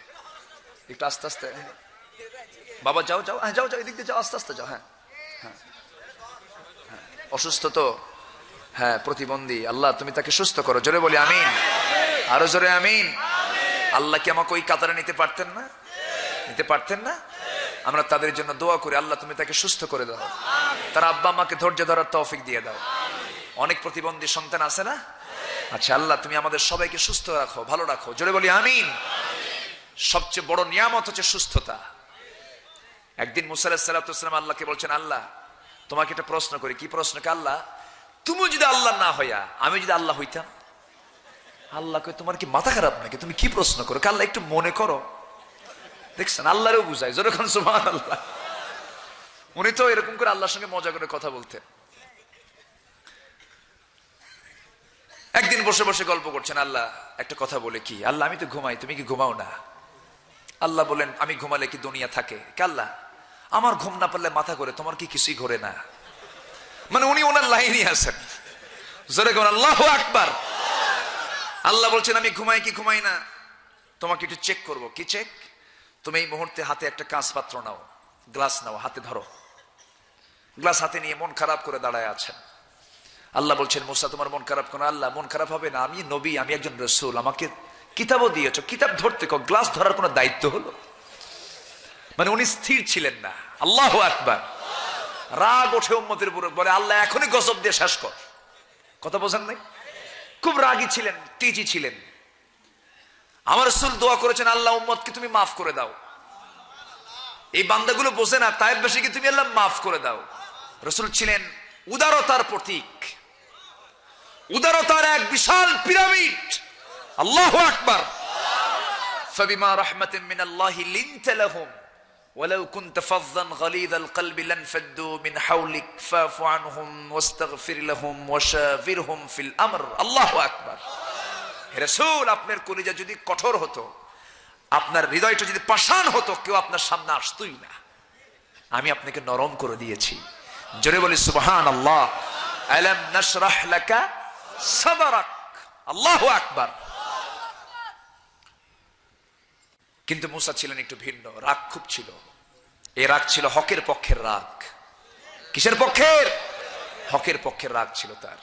একটু আস্তে আস্তে বাবা, যাও যাও, হ্যাঁ যাও যাও, এদিক দিয়ে যাও, আস্তে আস্তে যাও। হ্যাঁ হ্যাঁ, অসুস্থ তো, হ্যাঁ প্রতিবন্ধী, আল্লাহ তুমি তাকে সুস্থ করো। জোরে বলি আমিন, আরো জোরে আমিন। আল্লাহ কি আমাকে ওই কাতারে নিতে পারতেন না? নিতে পারতেন না? আমরা তাদের জন্য দোয়া করি, আল্লাহ তুমি তাকে সুস্থ করে দাও, তার আব্বা আমাকে ধৈর্য ধরার তৌফিক দিয়ে দাও। অনেক প্রতিবন্ধী সন্তান আছে না? আচ্ছা আল্লাহ তুমি আমাদের সবাইকে সুস্থ রাখো, ভালো রাখো। জোরে বলি আমিন। সবচেয়ে বড় নিয়ামত হচ্ছে সুস্থতা। একদিন মুসা আলাইহিস সালাম আল্লাহকে বলছেন, আল্লাহ তোমাকে একটা প্রশ্ন করি। কি প্রশ্ন? আল্লাহ তুমি যদি আল্লাহ না হইয়া আমি যদি আল্লাহ হইতাম। আল্লাহকে তোমার কি মাথা খারাপ নাকি? তুমি কি প্রশ্ন করো? আল্লাহ একটু মনে করো। দেখছেন, আল্লাহরও বুঝায়। যখন সুবহানাল্লাহ, উনি তো এরকম করে আল্লাহর সঙ্গে মজা করে কথা বলতেন। একদিন বসে বসে গল্প করছেন, আল্লাহ একটা কথা বলে কি? আল্লাহ আমি তো ঘুমাই, তুমি কি ঘুমাও না? আল্লাহ বলেন আমি ঘুমালে কি দুনিয়া থাকে? আল্লাহ আমার ঘুম না পারলে মাথা করে, তোমার কি কিছুই ঘোরে না? মানে উনি ওনার লাইনই আছেন। জোরে কোন আল্লাহু আকবার। আল্লাহ বলছেন আমি ঘুমাই কি ঘুমাই না, তোমাকে একটু চেক করব। কি চেক? তুমি এই মুহূর্তে হাতে একটা কাঁচ পাত্র নাও, গ্লাস নাও, হাতে ধরো। গ্লাস হাতে নিয়ে মন খারাপ করে দাঁড়ায় আছেন। আল্লাহ বলছেন মুসা তোমার মন খারাপ কেন? আল্লাহ মন খারাপ হবে না, আমি নবী, আমি একজন রাসূল, আমাকে কিতাবও দিয়েছো, কিতাব ধরতে কও, গ্লাস ধরার কোনো দায়িত্ব হলো? মানে উনি স্থির ছিলেন না। আল্লাহু আকবার। রাগ ওঠে উম্মতের উপর, বলে আল্লাহ এখনই গজব দিয়ে শেষ কর। কথা বোঝেন নাই? খুব রাগী ছিলেন, তেজি ছিলেন। আমার রাসূল দোয়া করেছেন, আল্লাহ উম্মতকে তুমি মাফ করে দাও। এই বান্দাগুলো বোঝে না, তায়েববাসীকে তুমি আল্লাহ মাফ করে দাও। রাসূল ছিলেন উদারতার প্রতীক, উদারতার এক বিশাল পিরামিড। আল্লাহু আকবার। ফাবিমা রাহমাতিন মিনাল্লাহি লিনতা লাহুম ওয়ালাউ কুনতা ফাযযান গালিযাল কলবি লানফাদ্দু মিন হাওলিক ফাফু আনহুম ওয়াস্তাগফির লাহুম ওয়াশাবিরহুম ফিল আমর। আল্লাহু আকবার। হে রাসূল আপনার কলিজা যদি কঠোর হতো, আপনার হৃদয়টা যদি পাষাণ হতো, কেউ আপনার সামনে আসতোই না। আমি আপনাকে নরম করে দিয়েছি। জোরে বলি সুবহানাল্লাহ। আলাম নাশরাহ লাকা সাদরাক। আল্লাহু আকবার। কিন্তু মুসা ছিলেন একটু ভিন্ন, রাগ খুব ছিল। এই রাগ ছিল হকের পক্ষের রাগ। কিসের পক্ষের? হকের পক্ষের রাগ ছিল তার।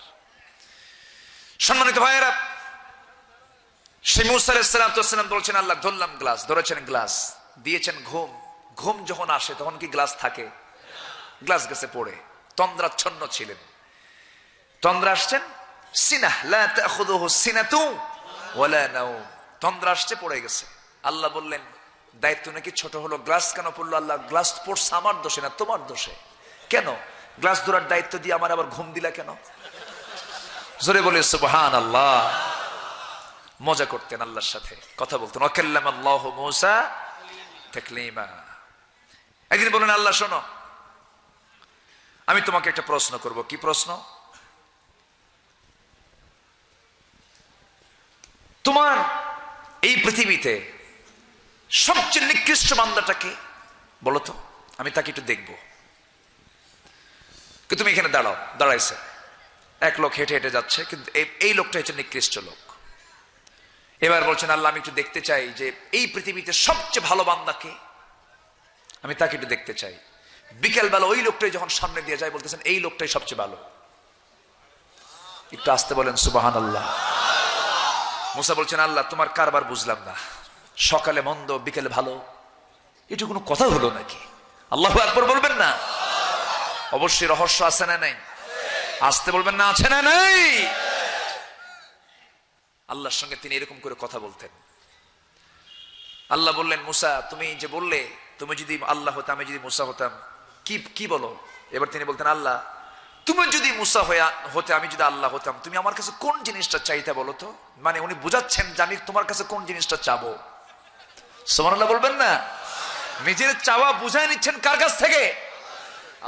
সম্মানিত ভাইয়েরা, সেই মুসা আলাইহিস সালাম বলছেন আল্লাহ ধরলাম গ্লাস, ধরেছেন গ্লাস, দিয়েছেন ঘুম। ঘুম যখন আসে তখন কি গ্লাস থাকে? গ্লাস গেছে পড়ে। তন্দ্রাচ্ছন্ন ছিলেন। তন্দ্রা আসছেন, সিনাহ লা তাখুযুহু সিনাতু ওয়ালা নাওম। তন্দ্রা আসছে, পড়ে গেছে। আল্লাহ বললেন দায়িত্ব নাকি ছোট হলো? গ্লাস কেন পড়লো? আল্লাহ গ্লাস পড়ছে আমার দোষে না তোমার দোষে। কেন? গ্লাস ধরার দায়িত্ব দিয়ে আমার আবার ঘুম দিলা কেন? জোরে বলে সুবহানাল্লাহ। মজা করতেন আল্লাহর সাথে, কথা বলতেন। ওয়াকাল্লামাল্লাহু মূসা তাকলিমা। একদিন বলেন আল্লাহ শোনো, আমি তোমাকে একটা প্রশ্ন করব। কি প্রশ্ন? তোমার এই পৃথিবীতে সবচেয়ে নিকৃষ্ট বান্দাটা কে বলো তো, আমি তাকে একটু দেখব। তুমি এখানে দাঁড়াও। দাঁড়াইছে। এক লোক হেঁটে হেঁটে যাচ্ছে, কিন্তু এই লোকটা হচ্ছে নিকৃষ্ট লোক। এবার বলছেন, আল্লাহ আমি একটু দেখতে চাই যে এই পৃথিবীতে সবচেয়ে ভালো বান্দা কে, আমি তাকে একটু দেখতে চাই। বিকেলবেলা ওই লোকটাই যখন সামনে দিয়ে যায়, বলতেছেন এই লোকটাই সবচেয়ে ভালো। একটু আসতে বলেন সুবহানাল্লাহ। মুসা বলছেন, আল্লাহ তোমার কারবার বুঝলাম না, সকালে মন্দ বিকেলে ভালো, এটা কোনো কথা হলো নাকি? আল্লাহু আকবার বলবেন না? অবশ্যই রহস্য আছে না নাই? আসতে বলবেন না, আছে না নাই? আল্লাহর সঙ্গে তিনি এরকম করে কথা বলতেন। আল্লাহ বললেন, মুসা তুমি যে বললে তুমি যদি আল্লাহ হতাম, আমি যদি মুসা হতাম, কি বলো? এবার তিনি বলতেন, আল্লাহ তুমি যদি মুসা হতে, আমি যদি আল্লাহ হতাম, তুমি আমার কাছে কোন জিনিসটা চাইতে বলো তো? মানে উনি বুঝাচ্ছেন যে আমি তোমার কাছে কোন জিনিসটা চাবো। সুবহানাল্লাহ বলবেন না? নিজের চাওয়া বুঝাই নিচ্ছেন কার কাছ থেকে?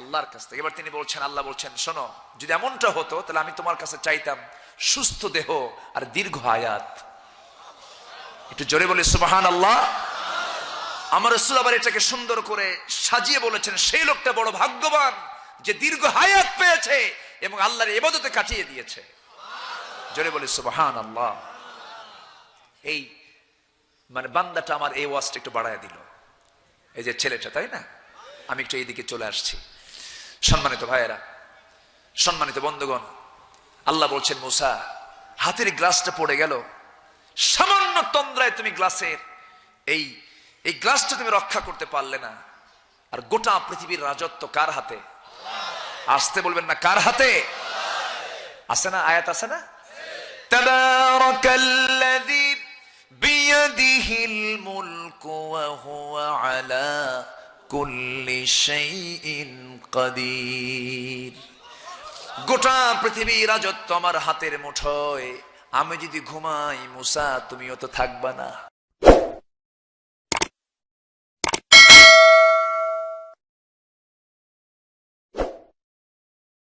আল্লাহর কাছ থেকে। এবার তিনি বলছেন, আল্লাহ বলছেন, শোনো যদি এমনটা হতো তাহলে আমি তোমার কাছে চাইতাম সুস্থ দেহ আর দীর্ঘ হায়াত। একটু জোরে বলি সুবহানাল্লাহ। আমার রাসূল আবার এটাকে সুন্দর করে সাজিয়ে বলেছেন, সেই লোকটা বড় ভাগ্যবান যে দীর্ঘ হায়াত পেয়েছে এবং আল্লাহর ইবাদতে কাটিয়ে দিয়েছে। জোরে বলি সুবহানাল্লাহ। এই মানে বান্দাটা আমার এই ওয়াজটা একটু বাড়ায় দিল, এই যে ছেলেটা, তাই না? আমি একটু এইদিকে চলে আসছি। সম্মানিত ভাইয়েরা, সম্মানিত বন্ধুগণ, আল্লাহ বলছেন, মুসা হাতের গ্লাসটা পড়ে গেল, সামান্য তন্দ্রায় তুমি গ্লাসের এই গ্লাসটা তুমি রক্ষা করতে পারলে না। আর গোটা পৃথিবীর রাজত্ব কার হাতে? আসতে বলবেন না, কার হাতে? আছে না আয়াত, আছে না? তাবারাকাল্লাযী বিয়াদিহিল মুলকু ওয়া হুয়া আলা কুল্লি শাইইন কাদির। গোটা পৃথিবীর রাজত্ব আমার হাতের মুঠোয়। আমি যদি ঘুমাই, মুসা তুমিও তো থাকবা না।